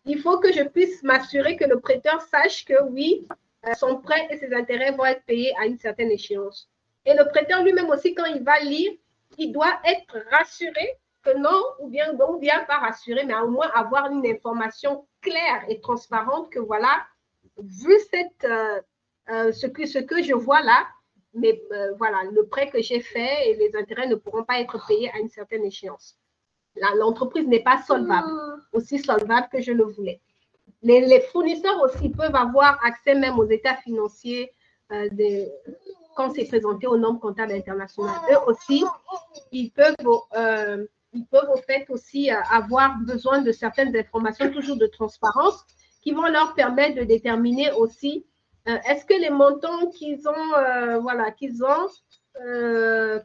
il faut que je puisse m'assurer que le prêteur sache que oui, son prêt et ses intérêts vont être payés à une certaine échéance. Et le prêteur lui-même aussi, quand il va lire, il doit être rassuré que non, ou bien pas rassuré, mais au moins avoir une information claire et transparente que voilà, vu ce que je vois là, mais voilà, le prêt que j'ai fait et les intérêts ne pourront pas être payés à une certaine échéance. L'entreprise n'est pas solvable, aussi solvable que je le voulais. Les fournisseurs aussi peuvent avoir accès même aux états financiers quand c'est présenté aux normes comptables internationales. Eux aussi, ils peuvent au fait aussi avoir besoin de certaines informations, toujours de transparence, qui vont leur permettre de déterminer aussi est-ce que les montants qu'ils ont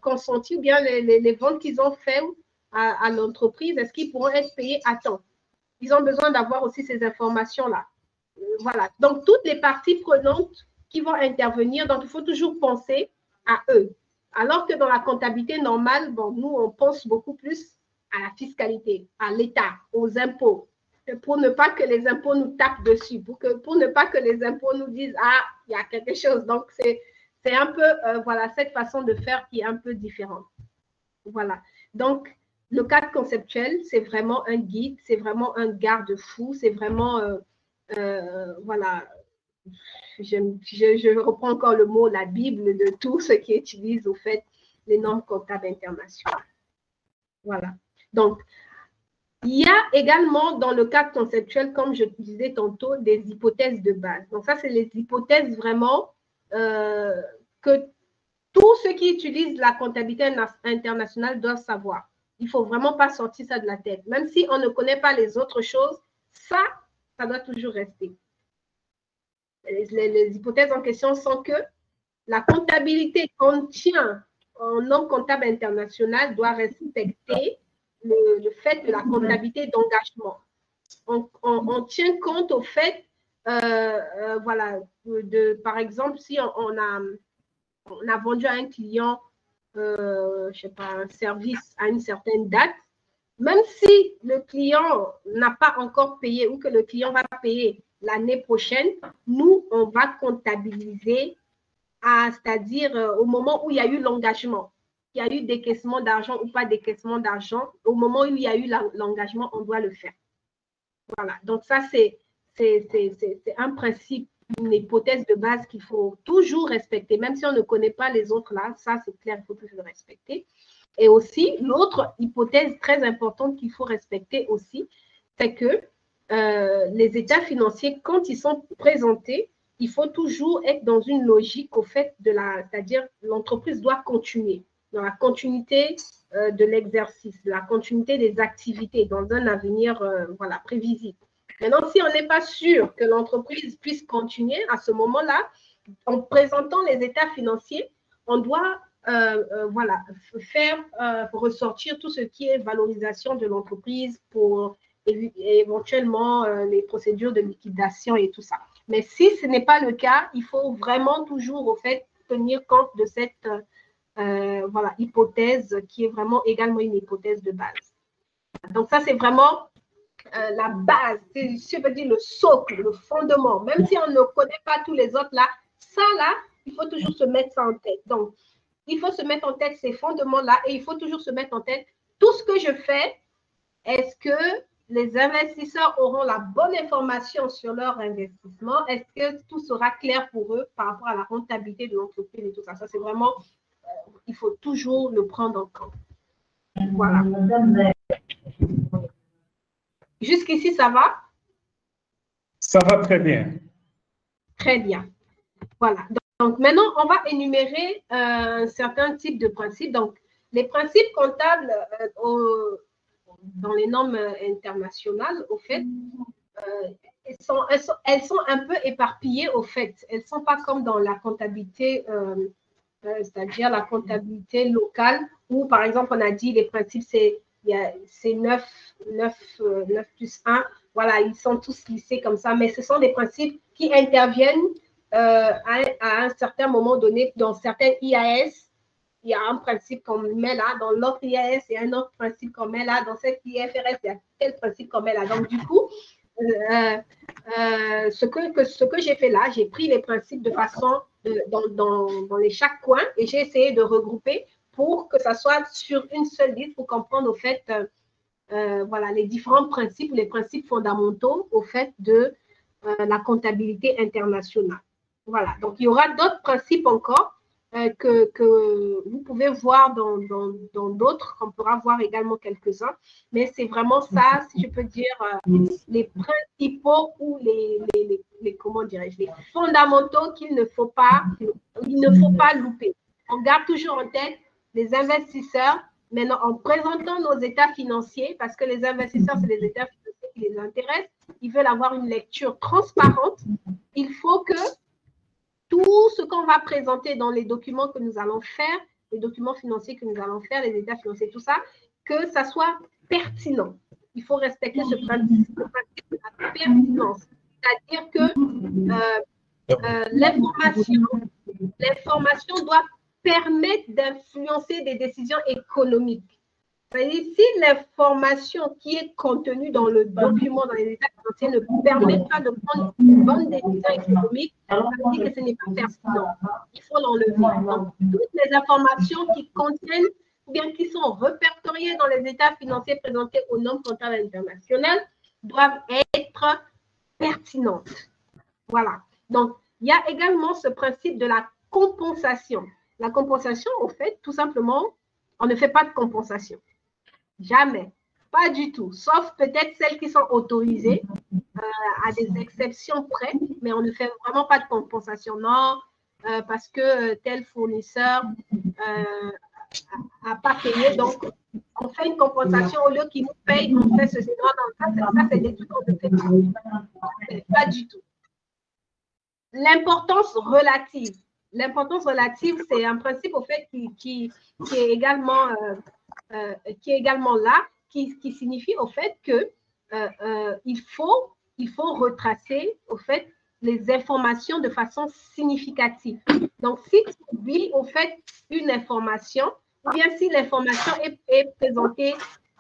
consentis ou bien les ventes qu'ils ont faites à l'entreprise, est-ce qu'ils pourront être payés à temps? Ils ont besoin d'avoir aussi ces informations-là. Voilà. Donc, toutes les parties prenantes qui vont intervenir, donc il faut toujours penser à eux. Alors que dans la comptabilité normale, bon, nous, on pense beaucoup plus à la fiscalité, à l'État, aux impôts, pour ne pas que les impôts nous tapent dessus, pour ne pas que les impôts nous disent « Ah, il y a quelque chose ». Donc, c'est un peu, voilà, cette façon de faire qui est un peu différente. Voilà. Donc, le cadre conceptuel, c'est vraiment un guide, c'est vraiment un garde-fou, c'est vraiment, voilà, je reprends encore le mot, la Bible de tout ce qui utilise au fait les normes comptables internationales. Voilà. Donc, il y a également dans le cadre conceptuel, comme je disais tantôt, des hypothèses de base. Donc, ça, c'est les hypothèses vraiment que tous ceux qui utilisent la comptabilité internationale doivent savoir. Il ne faut vraiment pas sortir ça de la tête. Même si on ne connaît pas les autres choses, ça doit toujours rester. Les hypothèses en question sont que la comptabilité qu'on tient en norme comptable internationale doit respecter le fait de la comptabilité d'engagement. On tient compte au fait, voilà, par exemple, si on a vendu à un client, je ne sais pas, un service à une certaine date, même si le client n'a pas encore payé ou que le client va payer l'année prochaine, nous, on va comptabiliser, c'est-à-dire au moment où il y a eu l'engagement, il y a eu décaissement d'argent ou pas décaissement d'argent, au moment où il y a eu l'engagement, on doit le faire. Voilà, donc ça, c'est un principe, une hypothèse de base qu'il faut toujours respecter, même si on ne connaît pas les autres là, ça c'est clair, il faut toujours le respecter. Et aussi, l'autre hypothèse très importante qu'il faut respecter aussi, c'est que les états financiers, quand ils sont présentés, il faut toujours être dans une logique au fait de c'est-à-dire l'entreprise doit continuer. dans la continuité de l'exercice, la continuité des activités dans un avenir voilà, prévisible. Maintenant, si on n'est pas sûr que l'entreprise puisse continuer, à ce moment-là, en présentant les états financiers, on doit voilà, faire ressortir tout ce qui est valorisation de l'entreprise pour éventuellement les procédures de liquidation et tout ça. Mais si ce n'est pas le cas, il faut vraiment toujours, au fait, tenir compte de cette voilà, hypothèse qui est vraiment également une hypothèse de base. Donc ça, c'est vraiment la base, je veux dire le socle, le fondement. Même si on ne connaît pas tous les autres là, ça là, il faut toujours se mettre ça en tête. Donc, il faut se mettre en tête ces fondements-là et il faut toujours se mettre en tête tout ce que je fais. Est-ce que les investisseurs auront la bonne information sur leur investissement? Est-ce que tout sera clair pour eux par rapport à la rentabilité de l'entreprise et tout ça? Ça, c'est vraiment, il faut toujours le prendre en compte. Voilà. Jusqu'ici, ça va? Ça va très bien. Très bien. Voilà. Donc, maintenant, on va énumérer un certain type de principes. Donc, les principes comptables dans les normes internationales, au fait, elles sont un peu éparpillées, au fait. Elles ne sont pas comme dans la comptabilité, c'est-à-dire la comptabilité locale, où, par exemple, on a dit les principes, c'est 9 plus 1. Voilà, ils sont tous lissés comme ça, mais ce sont des principes qui interviennent à un certain moment donné dans certains IAS. Il y a un principe qu'on met là, dans l'autre IAS, il y a un autre principe qu'on met là, dans cette IFRS, il y a tel principe qu'on met là. Donc, du coup, ce que j'ai fait là, j'ai pris les principes de façon dans les chaque coin et j'ai essayé de regrouper pour que ça soit sur une seule liste pour comprendre au fait voilà, les différents principes, les principes fondamentaux au fait de la comptabilité internationale. Voilà, donc il y aura d'autres principes encore que vous pouvez voir dans d'autres, qu'on pourra voir également quelques-uns, mais c'est vraiment ça, si je peux dire, les principaux ou comment dirais-je, les fondamentaux qu'il ne faut pas louper. On garde toujours en tête les investisseurs. Maintenant, en présentant nos états financiers, parce que les investisseurs, c'est les états financiers qui les intéressent, ils veulent avoir une lecture transparente. Il faut que tout ce qu'on va présenter dans les documents que nous allons faire, les documents financiers que nous allons faire, les états financiers, tout ça, que ça soit pertinent. Il faut respecter ce principe de la pertinence. C'est-à-dire que l'information doit permettre d'influencer des décisions économiques. C'est-à-dire, si l'information qui est contenue dans le document, dans les états financiers, ne permet pas de prendre une bonne décision économique, ça veut dire que ce n'est pas pertinent. Il faut l'enlever. Donc, toutes les informations qui contiennent ou bien qui sont répertoriées dans les états financiers présentés aux normes comptables internationales doivent être pertinentes. Voilà. Donc, il y a également ce principe de la compensation. La compensation, au fait, tout simplement, on ne fait pas de compensation. Jamais. Pas du tout. Sauf peut-être celles qui sont autorisées à des exceptions près, mais on ne fait vraiment pas de compensation. Non, parce que tel fournisseur n'a pas payé. Donc, on fait une compensation au lieu qu'il nous paye, on fait ceci. Non, ça c'est des trucs qu'on ne fait pas. Pas du tout. L'importance relative. L'importance relative, c'est un principe au fait qui est également là, qui signifie au fait que il faut retracer au fait les informations de façon significative. Donc, si tu oublies au fait une information, ou bien si l'information est présentée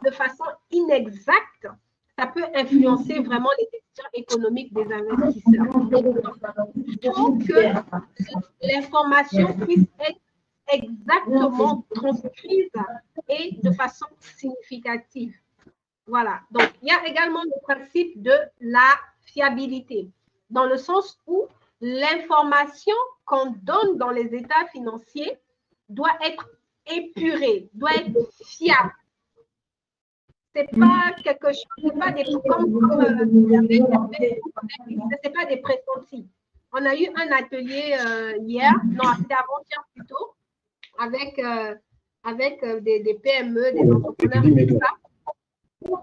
de façon inexacte, ça peut influencer vraiment les décisions économiques des investisseurs. Il faut que l'information puisse être exactement transmise et de façon significative. Voilà. Donc, il y a également le principe de la fiabilité, dans le sens où l'information qu'on donne dans les états financiers doit être épurée, doit être fiable. C'est pas quelque chose, c'est pas des c'est pas des pressentis. On a eu un atelier hier, non, c'était avant-hier plutôt, avec avec des PME, des entrepreneurs, tout ça.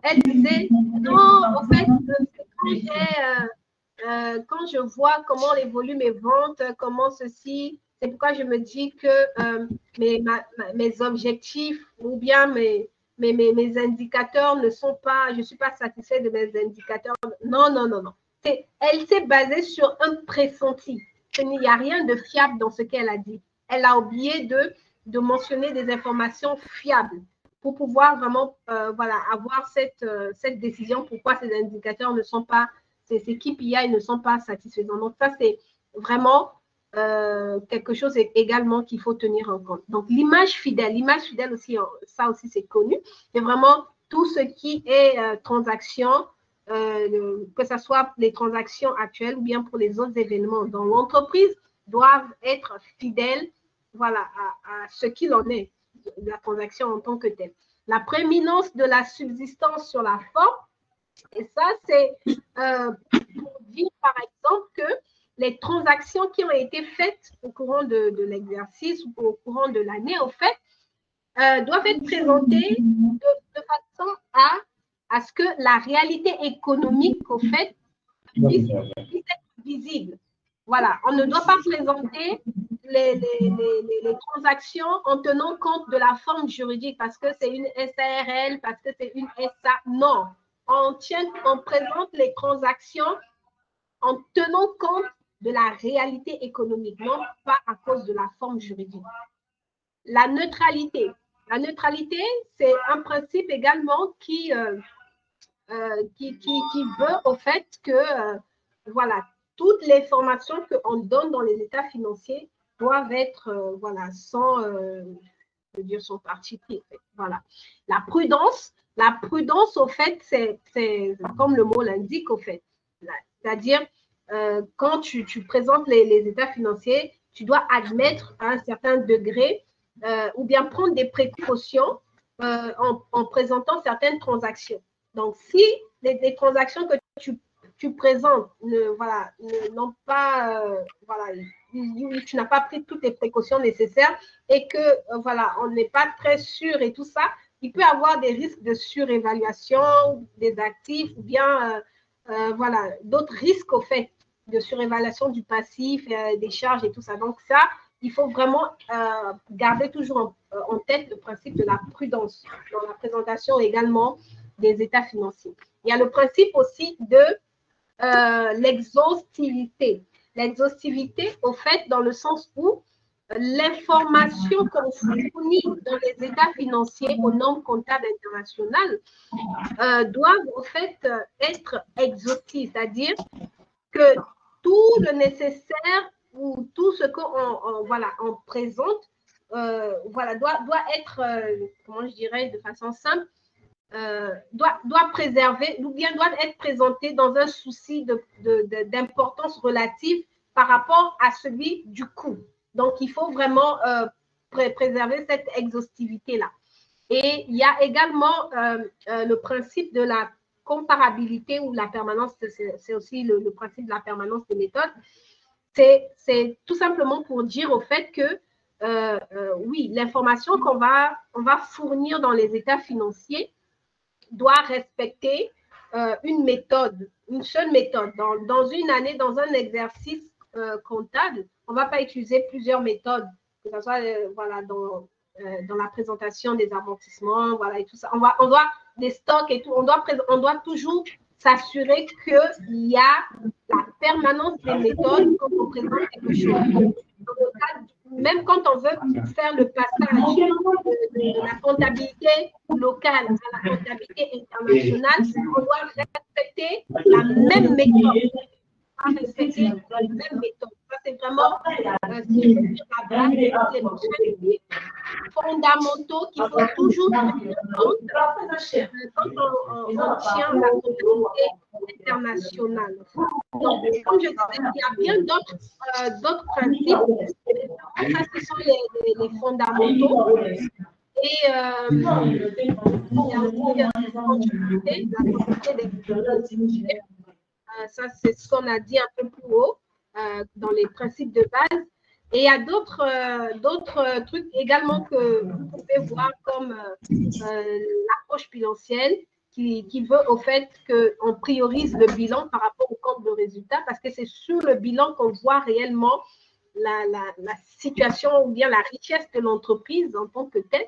Elle disait, non, en fait, quand je vois comment évoluent mes ventes, comment ceci, c'est pourquoi je me dis que mes objectifs ou bien mes indicateurs ne sont pas, je ne suis pas satisfaite de mes indicateurs. Non, non, non, non. Elle s'est basée sur un pressenti. Il n'y a rien de fiable dans ce qu'elle a dit. Elle a oublié de mentionner des informations fiables pour pouvoir vraiment voilà, avoir cette décision, pourquoi ces indicateurs ne sont pas, ces KPI ne sont pas satisfaisants. Donc ça, c'est vraiment quelque chose également qu'il faut tenir en compte. Donc l'image fidèle aussi, ça aussi c'est connu, c'est vraiment tout ce qui est transaction, que ce soit les transactions actuelles ou bien pour les autres événements dans l'entreprise, doivent être fidèles voilà, à ce qu'il en est, de la transaction en tant que telle. La prééminence de la subsistance sur la forme, et ça, c'est pour dire, par exemple, que les transactions qui ont été faites au courant de l'exercice ou au courant de l'année, au fait, doivent être présentées de façon à ce que la réalité économique, au fait, puisse être visible. Voilà, on ne doit pas présenter les transactions en tenant compte de la forme juridique parce que c'est une SARL, parce que c'est une SA. Non, on présente les transactions en tenant compte de la réalité économique, non pas à cause de la forme juridique. La neutralité. La neutralité, c'est un principe également qui veut au fait que, voilà, toutes les formations qu'on donne dans les états financiers doivent être, voilà, sans, je veux dire, sans parti pris. Voilà. La prudence, au fait, c'est comme le mot l'indique, au fait. C'est-à-dire, quand tu présentes les états financiers, tu dois admettre à un certain degré ou bien prendre des précautions en présentant certaines transactions. Donc, si les transactions que tu présentes n'ont pas, voilà, tu n'as pas pris toutes les précautions nécessaires et que, voilà, on n'est pas très sûr et tout ça, il peut y avoir des risques de surévaluation des actifs ou bien, voilà, d'autres risques au fait de surévaluation du passif, des charges et tout ça. Donc, ça, il faut vraiment garder toujours en tête le principe de la prudence dans la présentation également des états financiers. Il y a le principe aussi de l'exhaustivité. L'exhaustivité, au fait, dans le sens où l'information qu'on fournit dans les états financiers aux normes comptables internationales doivent, au fait, être exhaustives, c'est-à-dire que tout le nécessaire ou tout ce qu'on voilà, on présente voilà, doit être, comment je dirais, de façon simple, doit préserver ou bien doit être présenté dans un souci d'importance relative par rapport à celui du coût. Donc, il faut vraiment préserver cette exhaustivité-là. Et il y a également le principe de la comparabilité ou la permanence, c'est aussi le principe de la permanence des méthodes. C'est tout simplement pour dire au fait que oui, l'information qu'on va fournir dans les états financiers doit respecter une méthode, une seule méthode. Dans une année, dans un exercice comptable, on ne va pas utiliser plusieurs méthodes, que ce soit voilà, dans la présentation des amortissements, voilà, et tout ça. On doit des stocks et tout, on doit toujours s'assurer qu'il y a la permanence des méthodes quand on présente quelque chose. Même quand on veut faire le passage de la comptabilité locale à la comptabilité internationale, on doit respecter la même méthode. Ça, c'est vraiment les fondamentaux qu'il faut toujours tenir compte quand on tient la comptabilité internationale. Donc, comme je disais, il y a bien d'autres principes. Ça, ce sont les fondamentaux. Et il y a aussi la continuité des ça, c'est ce qu'on a dit un peu plus haut dans les principes de base. Et il y a d'autres trucs également que vous pouvez voir comme l'approche bilancielle qui veut au fait qu'on priorise le bilan par rapport au compte de résultat parce que c'est sur le bilan qu'on voit réellement la situation ou bien la richesse de l'entreprise en tant que telle.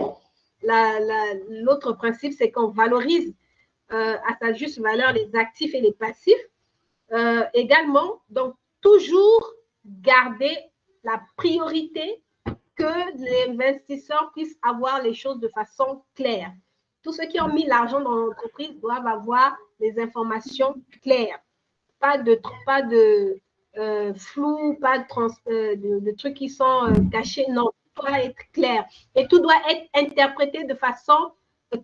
L'autre principe, c'est qu'on valorise à sa juste valeur les actifs et les passifs. Également, donc toujours garder la priorité que les investisseurs puissent avoir les choses de façon claire. Tous ceux qui ont mis l'argent dans l'entreprise doivent avoir les informations claires. Pas de flou, pas de trucs qui sont cachés. Non, tout doit être clair. Et tout doit être interprété de façon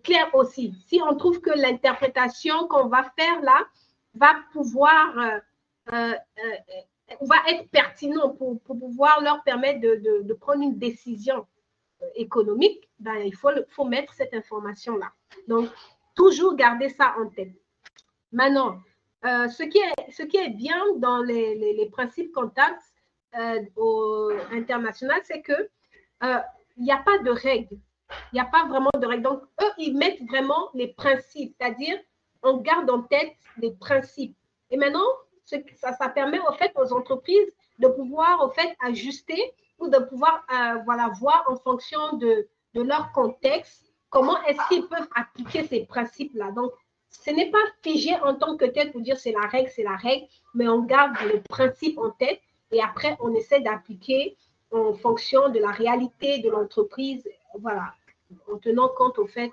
claire aussi. Si on trouve que l'interprétation qu'on va faire là va pouvoir va être pertinent pour pouvoir leur permettre de prendre une décision économique, ben, il faut mettre cette information-là. Donc, toujours garder ça en tête. Maintenant, ce qui est bien dans les principes comptables internationaux, c'est que il n'y a pas de règles. Il n'y a pas vraiment de règles. Donc, eux, ils mettent vraiment les principes, c'est-à-dire, on garde en tête les principes. Et maintenant, ça permet au fait aux entreprises de pouvoir au fait ajuster ou de pouvoir voilà, voir en fonction de leur contexte comment est-ce qu'ils peuvent appliquer ces principes-là. Donc, ce n'est pas figé en tant que tel pour dire c'est la règle, mais on garde les principes en tête et après, on essaie d'appliquer en fonction de la réalité de l'entreprise, voilà, en tenant compte au fait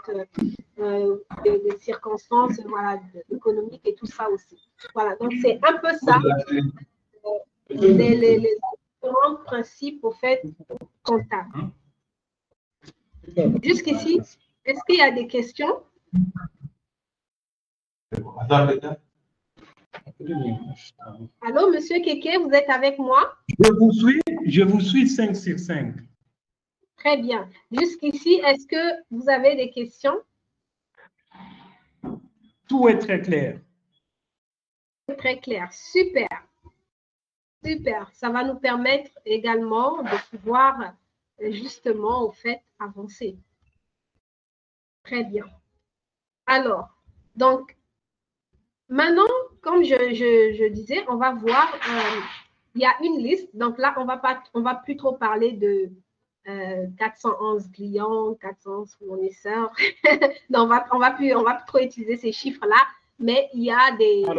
des circonstances voilà, économiques et tout ça aussi. Voilà, donc c'est un peu ça, les différents principes au fait comptables. Jusqu'ici, est-ce qu'il y a des questions? Allô, monsieur Keke, vous êtes avec moi? Je vous suis 5 sur 5. Très bien. Jusqu'ici, est-ce que vous avez des questions? Tout est très clair. Très clair. Super. Super. Ça va nous permettre également de pouvoir justement, au fait, avancer. Très bien. Alors, donc, maintenant, comme je disais, on va voir, il y a une liste. Donc là, on va plus trop parler de 411 clients, 411 fournisseurs. Non, on va plus trop utiliser ces chiffres-là, mais il y a des, des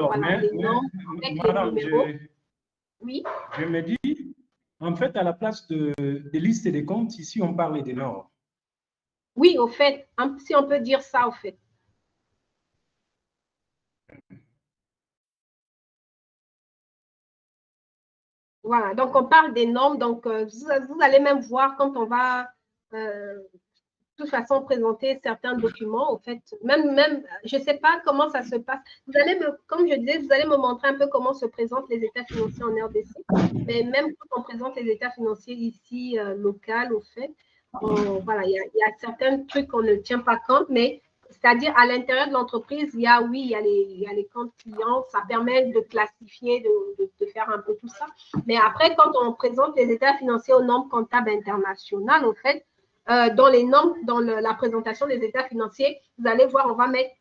noms avec madame, les numéros. Oui. Je me dis, en fait, à la place des listes et des comptes, ici, on parle des normes. Oui, au fait, si on peut dire ça, au fait. Voilà, donc on parle des normes. Donc, vous allez même voir quand on va de toute façon présenter certains documents. Au fait, même je ne sais pas comment ça se passe. Vous allez comme je disais, vous allez me montrer un peu comment se présentent les états financiers en RDC. Mais même quand on présente les états financiers ici, local, au fait, voilà, il y a certains trucs qu'on ne tient pas compte, mais c'est-à-dire à l'intérieur de l'entreprise, il y a les comptes clients, ça permet de classifier, de faire un peu tout ça. Mais après, quand on présente les états financiers aux normes comptables internationales, en fait, dans les normes, dans la présentation des états financiers, vous allez voir, on va mettre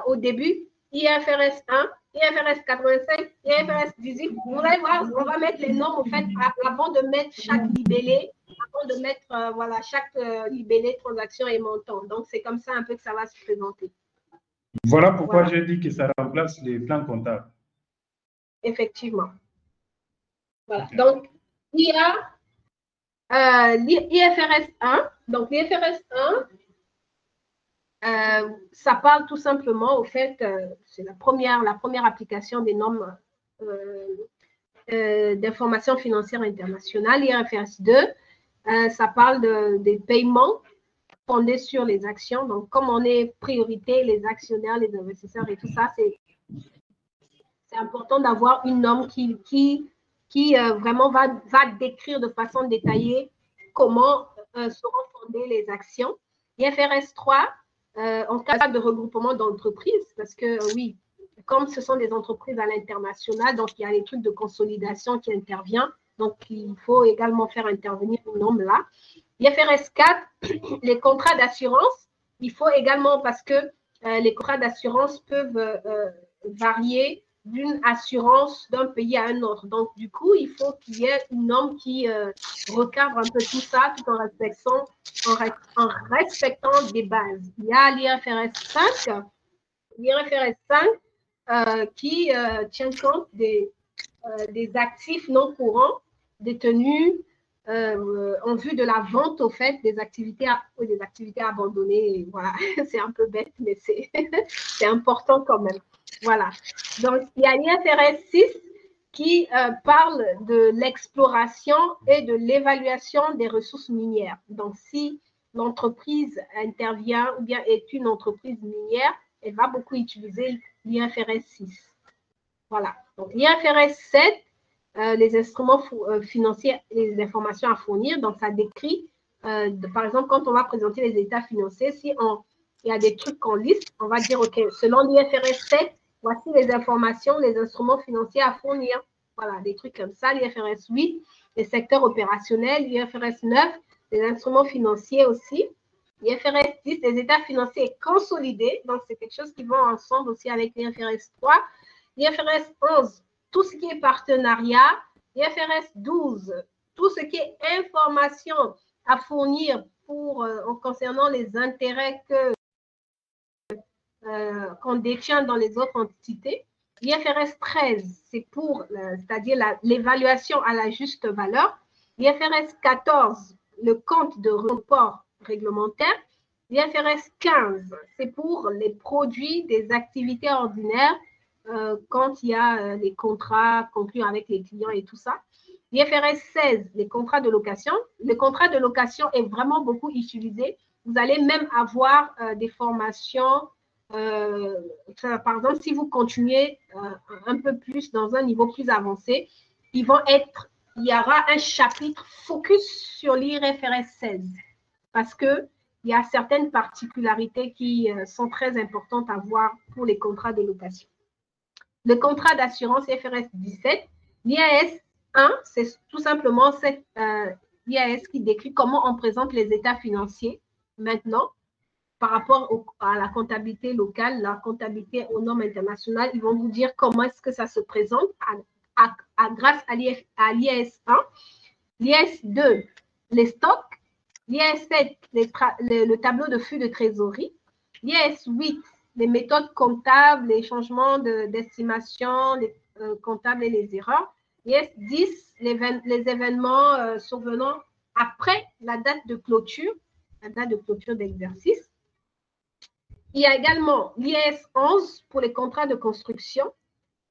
au début IFRS 1, IFRS 85, IFRS 18. Vous allez voir, on va mettre les normes, en fait, avant de mettre chaque libellé, avant de mettre voilà, chaque libellé, transaction et montant. Donc, c'est comme ça un peu que ça va se présenter. Voilà pourquoi j'ai dit que ça remplace les plans comptables. Effectivement. Voilà. Donc, il y a l'IFRS 1. Donc, l'IFRS 1, ça parle tout simplement au fait, c'est la première application des normes d'information financière internationale. L'IFRS 2, ça parle des paiements fondés sur les actions. Donc, comme on est priorité, les actionnaires, les investisseurs et tout ça, c'est important d'avoir une norme qui vraiment va décrire de façon détaillée comment seront fondées les actions. IFRS 3, en cas de regroupement d'entreprises, parce que oui, comme ce sont des entreprises à l'international, donc il y a les trucs de consolidation qui interviennent. Donc, il faut également faire intervenir une norme là. L'IFRS 4, les contrats d'assurance, il faut également, parce que les contrats d'assurance peuvent varier d'une assurance d'un pays à un autre. Donc, du coup, il faut qu'il y ait une norme qui recadre un peu tout ça, tout en respectant des bases. Il y a l'IFRS 5, qui tient compte des actifs non courants détenus en vue de la vente, au fait, des activités abandonnées. Voilà, c'est un peu bête, mais c'est important quand même. Voilà. Donc, il y a l'IFRS 6 qui parle de l'exploration et de l'évaluation des ressources minières. Donc, si l'entreprise intervient ou bien est une entreprise minière, elle va beaucoup utiliser l'IFRS 6. Voilà. Donc, l'IFRS 7, les instruments financiers et les informations à fournir. Donc, ça décrit, par exemple, quand on va présenter les états financiers, si il y a des trucs qu'on liste, on va dire, OK, selon l'IFRS 7, voici les informations, les instruments financiers à fournir. Voilà, des trucs comme ça. L'IFRS 8, les secteurs opérationnels. L'IFRS 9, les instruments financiers aussi. L'IFRS 10, les états financiers consolidés. Donc, c'est quelque chose qui va ensemble aussi avec l'IFRS 3. L'IFRS 11, tout ce qui est partenariat. L'IFRS 12, tout ce qui est information à fournir en concernant les intérêts qu'on détient dans les autres entités. L'IFRS 13, c'est pour, c'est-à-dire l'évaluation à la juste valeur. L'IFRS 14, le compte de report réglementaire. L'IFRS 15, c'est pour les produits des activités ordinaires quand il y a les contrats conclus avec les clients et tout ça. L'IFRS 16, les contrats de location. Le contrat de location est vraiment beaucoup utilisé. Vous allez même avoir des formations. Par exemple, si vous continuez un peu plus dans un niveau plus avancé, il y aura un chapitre focus sur l'IFRS 16 parce qu'il y a certaines particularités qui sont très importantes à voir pour les contrats de location. Le contrat d'assurance IFRS 17, l'IAS 1, c'est tout simplement cette l'IAS qui décrit comment on présente les états financiers maintenant par rapport à la comptabilité locale, la comptabilité aux normes internationales. Ils vont vous dire comment est-ce que ça se présente grâce à l'IAS 1. L'IAS 2, les stocks. L'IAS 7, le tableau de flux de trésorerie. L'IAS 8, les méthodes comptables, les changements d'estimation, les comptables et les erreurs. L'IAS 10, les événements survenant après la date de clôture d'exercice. Il y a également l'IAS 11 pour les contrats de construction.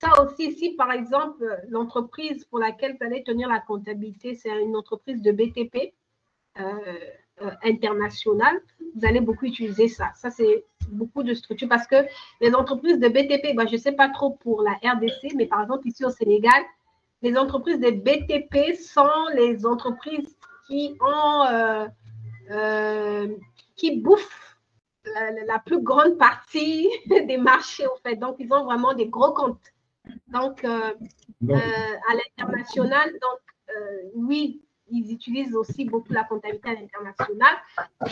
Ça aussi, si par exemple, l'entreprise pour laquelle vous allez tenir la comptabilité, c'est une entreprise de BTP internationale, vous allez beaucoup utiliser ça. Ça, c'est beaucoup de structures parce que les entreprises de BTP, je ne sais pas trop pour la RDC, mais par exemple, ici au Sénégal, les entreprises de BTP sont les entreprises qui bouffent la plus grande partie des marchés, en fait. Donc, ils ont vraiment des gros comptes. Donc, à l'international, oui, ils utilisent aussi beaucoup la comptabilité à l'international.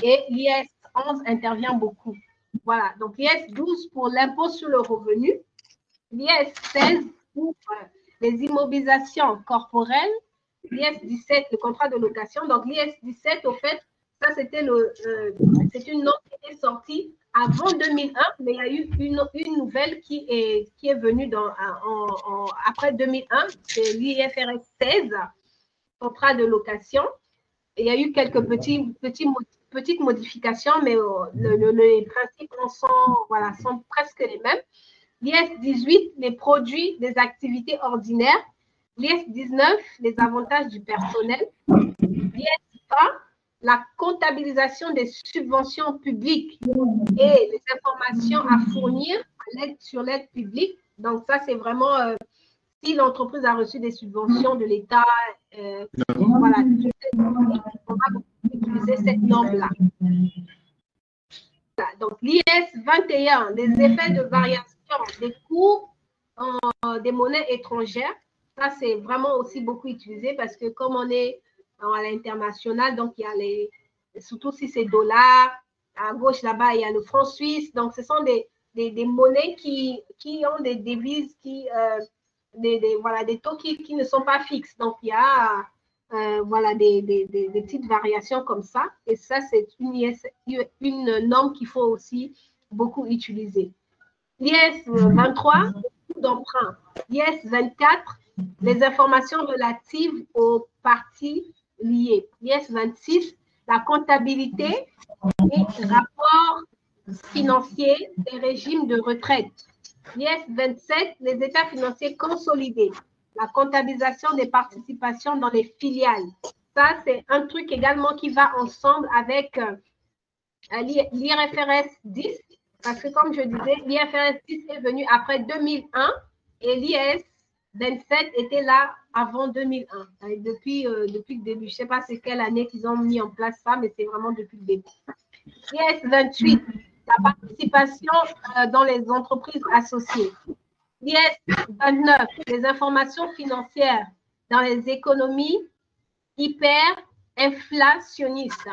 Et l'IS 11 intervient beaucoup. Voilà. Donc, l'IS 12 pour l'impôt sur le revenu. L'IS 16 pour les immobilisations corporelles. L'IS 17, le contrat de location. Donc, l'IS 17, au fait, ça, c'était c'est une norme qui est sortie avant 2001, mais il y a eu une nouvelle qui est venue après 2001, c'est l'IFRS 16, contrat de location. Et il y a eu quelques petites modifications, mais les principes sont presque les mêmes. L'IS 18, les produits des activités ordinaires. L'IS 19, les avantages du personnel. L'IS 20, la comptabilisation des subventions publiques et les informations à fournir sur l'aide publique. Donc, ça, c'est vraiment si l'entreprise a reçu des subventions de l'État, voilà, on va utiliser cette norme-là. Voilà, donc, l'IS 21, les effets de variation des cours des monnaies étrangères. Ça, c'est vraiment aussi beaucoup utilisé parce que comme on est à l'international, donc il y a les, surtout si c'est dollars, à gauche là-bas, il y a le franc suisse. Donc, ce sont des monnaies qui ont des devises, voilà, des taux qui ne sont pas fixes. Donc, il y a voilà, des petites variations comme ça. Et ça, c'est une norme qu'il faut aussi beaucoup utiliser. L'IS 23, d'emprunt. L'IS 24, les informations relatives aux parties liées. L'IS 26, la comptabilité et rapports financiers des régimes de retraite. L'IS 27, les états financiers consolidés. La comptabilisation des participations dans les filiales. Ça, c'est un truc également qui va ensemble avec l'IFRS 10, parce que comme je disais, l'IFRS 10 est venu après 2001 et l'IS 27 était là avant 2001, depuis le début. Je ne sais pas c'est quelle année qu'ils ont mis en place ça, mais c'est vraiment depuis le début. l'IS 28, la participation dans les entreprises associées. l'IS 29, les informations financières dans les économies hyperinflationnistes.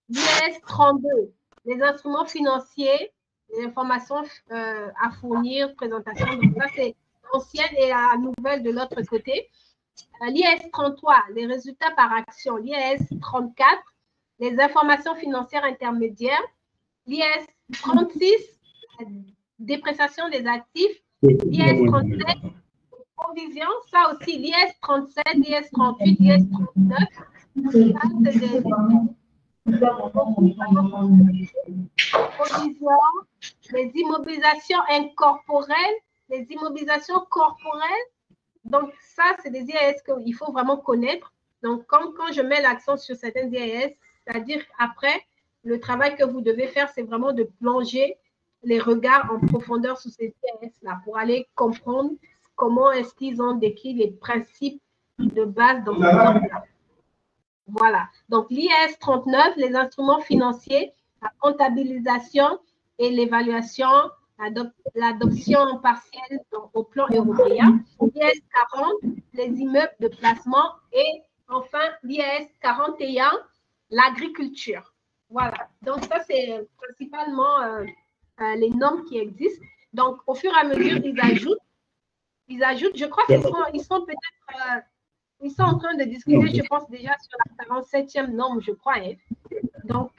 l'IS 32, les instruments financiers, les informations à fournir, présentation. Donc, ça, c'est l'ancienne et la nouvelle de l'autre côté. L'IS 33, les résultats par action. L'IS 34, les informations financières intermédiaires. L'IS 36, la dépréciation des actifs. L'IS 37, provision. Ça aussi, l'IS 37, l'IS 38, l'IS 39. Ça, c'est des provisions, les immobilisations incorporelles, les immobilisations corporelles. Donc, ça, c'est des IAS qu'il faut vraiment connaître. Donc, quand je mets l'accent sur certaines IAS, c'est-à-dire après, le travail que vous devez faire, c'est vraiment de plonger les regards en profondeur sur ces IAS-là pour aller comprendre comment est-ce qu'ils ont décrit les principes de base dans ce exemple-là. Voilà. Donc, l'IAS 39, les instruments financiers, la comptabilisation et l'évaluation, l'adoption partielle au plan européen. L'IAS 40, les immeubles de placement. Et enfin, l'IAS 41, l'agriculture. Voilà. Donc, ça, c'est principalement les normes qui existent. Donc, au fur et à mesure, ils ajoutent, je crois qu'ils sont peut-être... ils sont en train de discuter, je pense, déjà sur la 47e norme, je crois. Hein. Donc,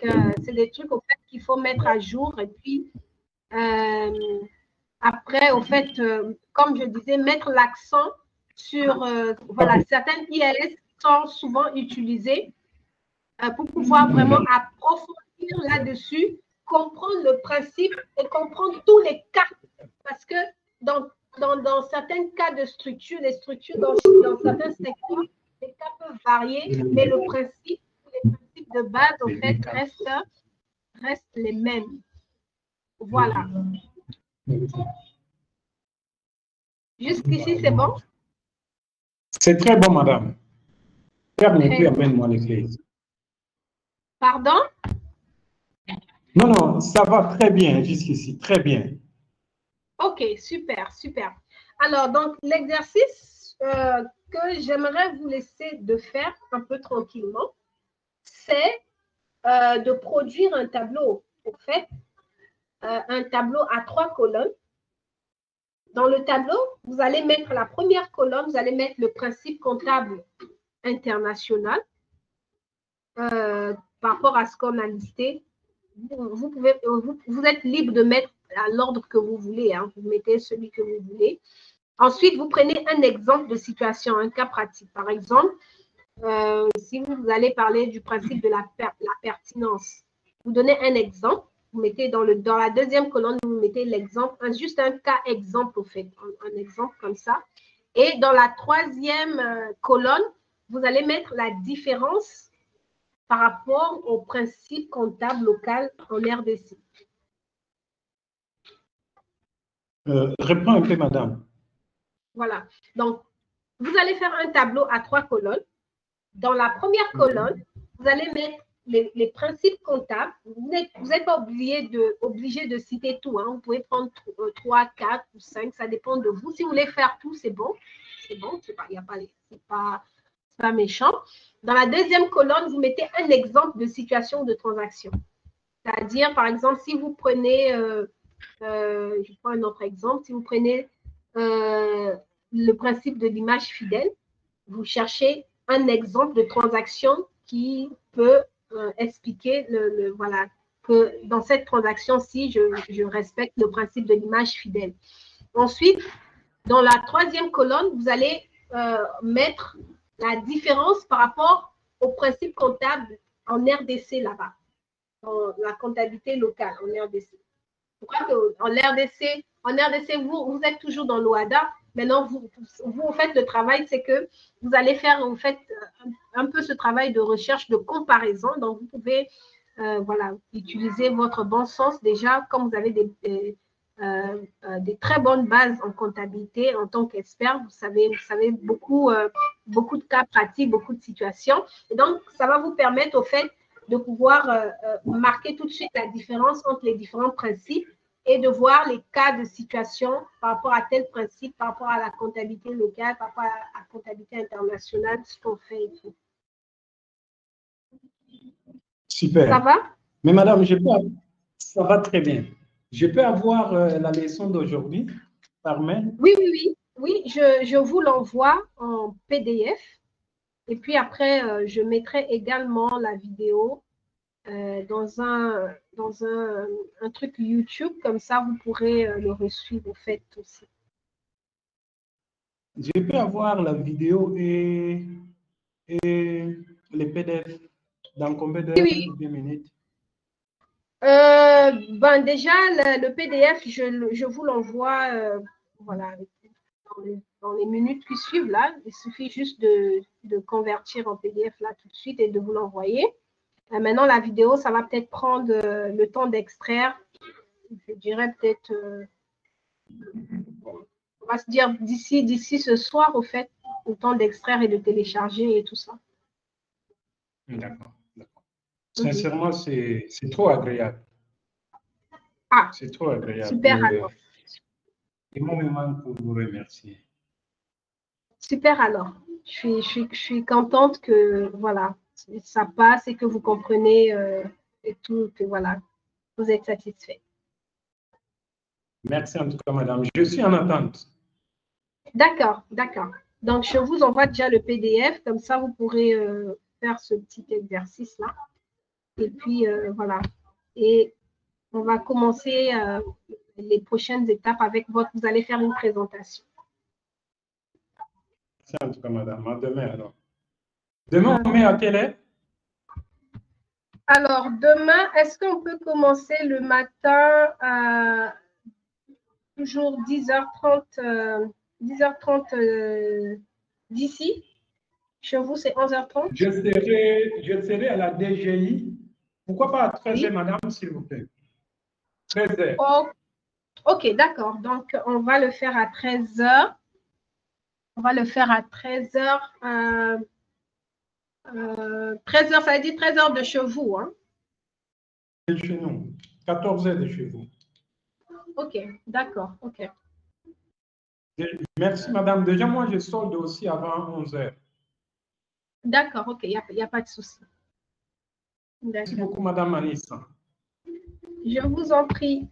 c'est des trucs, au fait, qu'il faut mettre à jour. Et puis, après, au fait, comme je disais, mettre l'accent sur, voilà, certaines IAS sont souvent utilisées pour pouvoir vraiment approfondir là-dessus, comprendre le principe et comprendre tous les cas. Parce que dans certains cas de structure, les structures dans certains secteurs, les cas peuvent varier, mais les principes de base, en fait, restent les mêmes. Voilà. Jusqu'ici, c'est bon? C'est très bon, madame. Permettez, amène-moi les clés. Pardon? Non, non, ça va très bien jusqu'ici, très bien. Ok, super, super. Alors, donc, l'exercice que j'aimerais vous laisser de faire un peu tranquillement, c'est de produire un tableau. En fait, un tableau à 3 colonnes. Dans le tableau, vous allez mettre la première colonne, vous allez mettre le principe comptable international par rapport à ce qu'on a listé. Vous êtes libre de mettre à l'ordre que vous voulez. Hein. Vous mettez celui que vous voulez. Ensuite, vous prenez un exemple de situation, un cas pratique. Par exemple, si vous allez parler du principe de la pertinence, vous donnez un exemple. Vous mettez dans la deuxième colonne, vous mettez l'exemple, juste un cas exemple, au fait, un exemple comme ça. Et dans la troisième colonne, vous allez mettre la différence par rapport au principe comptable local en RDC. Reprends un peu, madame. Voilà. Donc, vous allez faire un tableau à 3 colonnes. Dans la première colonne, vous allez mettre les principes comptables. Vous n'êtes pas obligé de citer tout. Hein. Vous pouvez prendre 3, 4 ou 5, ça dépend de vous. Si vous voulez faire tout, c'est bon. c'est bon, c'est pas méchant. Dans la deuxième colonne, vous mettez un exemple de situation de transaction. C'est-à-dire, par exemple, si vous prenez, je prends un autre exemple, si vous prenez le principe de l'image fidèle, vous cherchez un exemple de transaction qui peut expliquer voilà, que dans cette transaction-ci, je respecte le principe de l'image fidèle. Ensuite, dans la troisième colonne, vous allez mettre la différence par rapport au principe comptable en RDC là-bas, dans la comptabilité locale en RDC. Pourquoi en RDC, vous êtes toujours dans l'OHADA. Maintenant, vous faites le travail, c'est que vous allez faire, vous faites un peu ce travail de recherche, de comparaison. Donc, vous pouvez voilà, utiliser votre bon sens déjà, comme vous avez des très bonnes bases en comptabilité en tant qu'expert. Vous savez beaucoup de cas pratiques, beaucoup de situations. Et donc, ça va vous permettre au fait de pouvoir marquer tout de suite la différence entre les différents principes et de voir les cas de situation par rapport à tel principe, par rapport à la comptabilité locale, par rapport à la comptabilité internationale, ce qu'on fait et tout. Super. Ça va? Mais madame, ça va très bien. Je peux avoir la leçon d'aujourd'hui par mail? Oui, je vous l'envoie en PDF. Et puis après, je mettrai également la vidéo dans un truc YouTube. Comme ça, vous pourrez le reçuivre au fait aussi. Je peux avoir la vidéo et les PDF dans combien d'heures ou 2 minutes? Ben déjà, le PDF, je vous l'envoie voilà, dans les minutes qui suivent là. Il suffit juste de convertir en PDF là tout de suite et de vous l'envoyer. Maintenant, la vidéo, ça va peut-être prendre le temps d'extraire. Je dirais peut-être, on va se dire d'ici ce soir, au fait, le temps d'extraire et de télécharger et tout ça. D'accord. Sincèrement, c'est trop agréable. Ah, c'est trop agréable. Super alors. Énormément pour vous remercier. Super alors. Je suis contente que voilà, ça passe et que vous comprenez et tout, que voilà, vous êtes satisfait. Merci en tout cas, madame. Je suis en attente. D'accord. Donc, je vous envoie déjà le PDF, comme ça, vous pourrez faire ce petit exercice-là. Et puis, voilà. Et on va commencer les prochaines étapes avec vous allez faire une présentation. Merci en tout cas, madame. À demain, alors. Demain, on met à quelle heure? Alors, demain, est-ce qu'on peut commencer le matin à toujours 10h30 d'ici? Chez vous, c'est 11h30? Je serai à la DGI. Pourquoi pas à 13h, Oui. madame, s'il vous plaît? 13h. Oh, ok, d'accord. Donc, on va le faire à 13h. On va le faire à 13h. 13h, ça veut dire 13h de chez vous, hein? De chez nous. 14h de chez vous. Ok, d'accord, ok. Merci, madame. Déjà, moi, je solde aussi avant 11h. D'accord, ok, il n'y a pas de souci. Merci beaucoup, madame Anissa. Je vous en prie.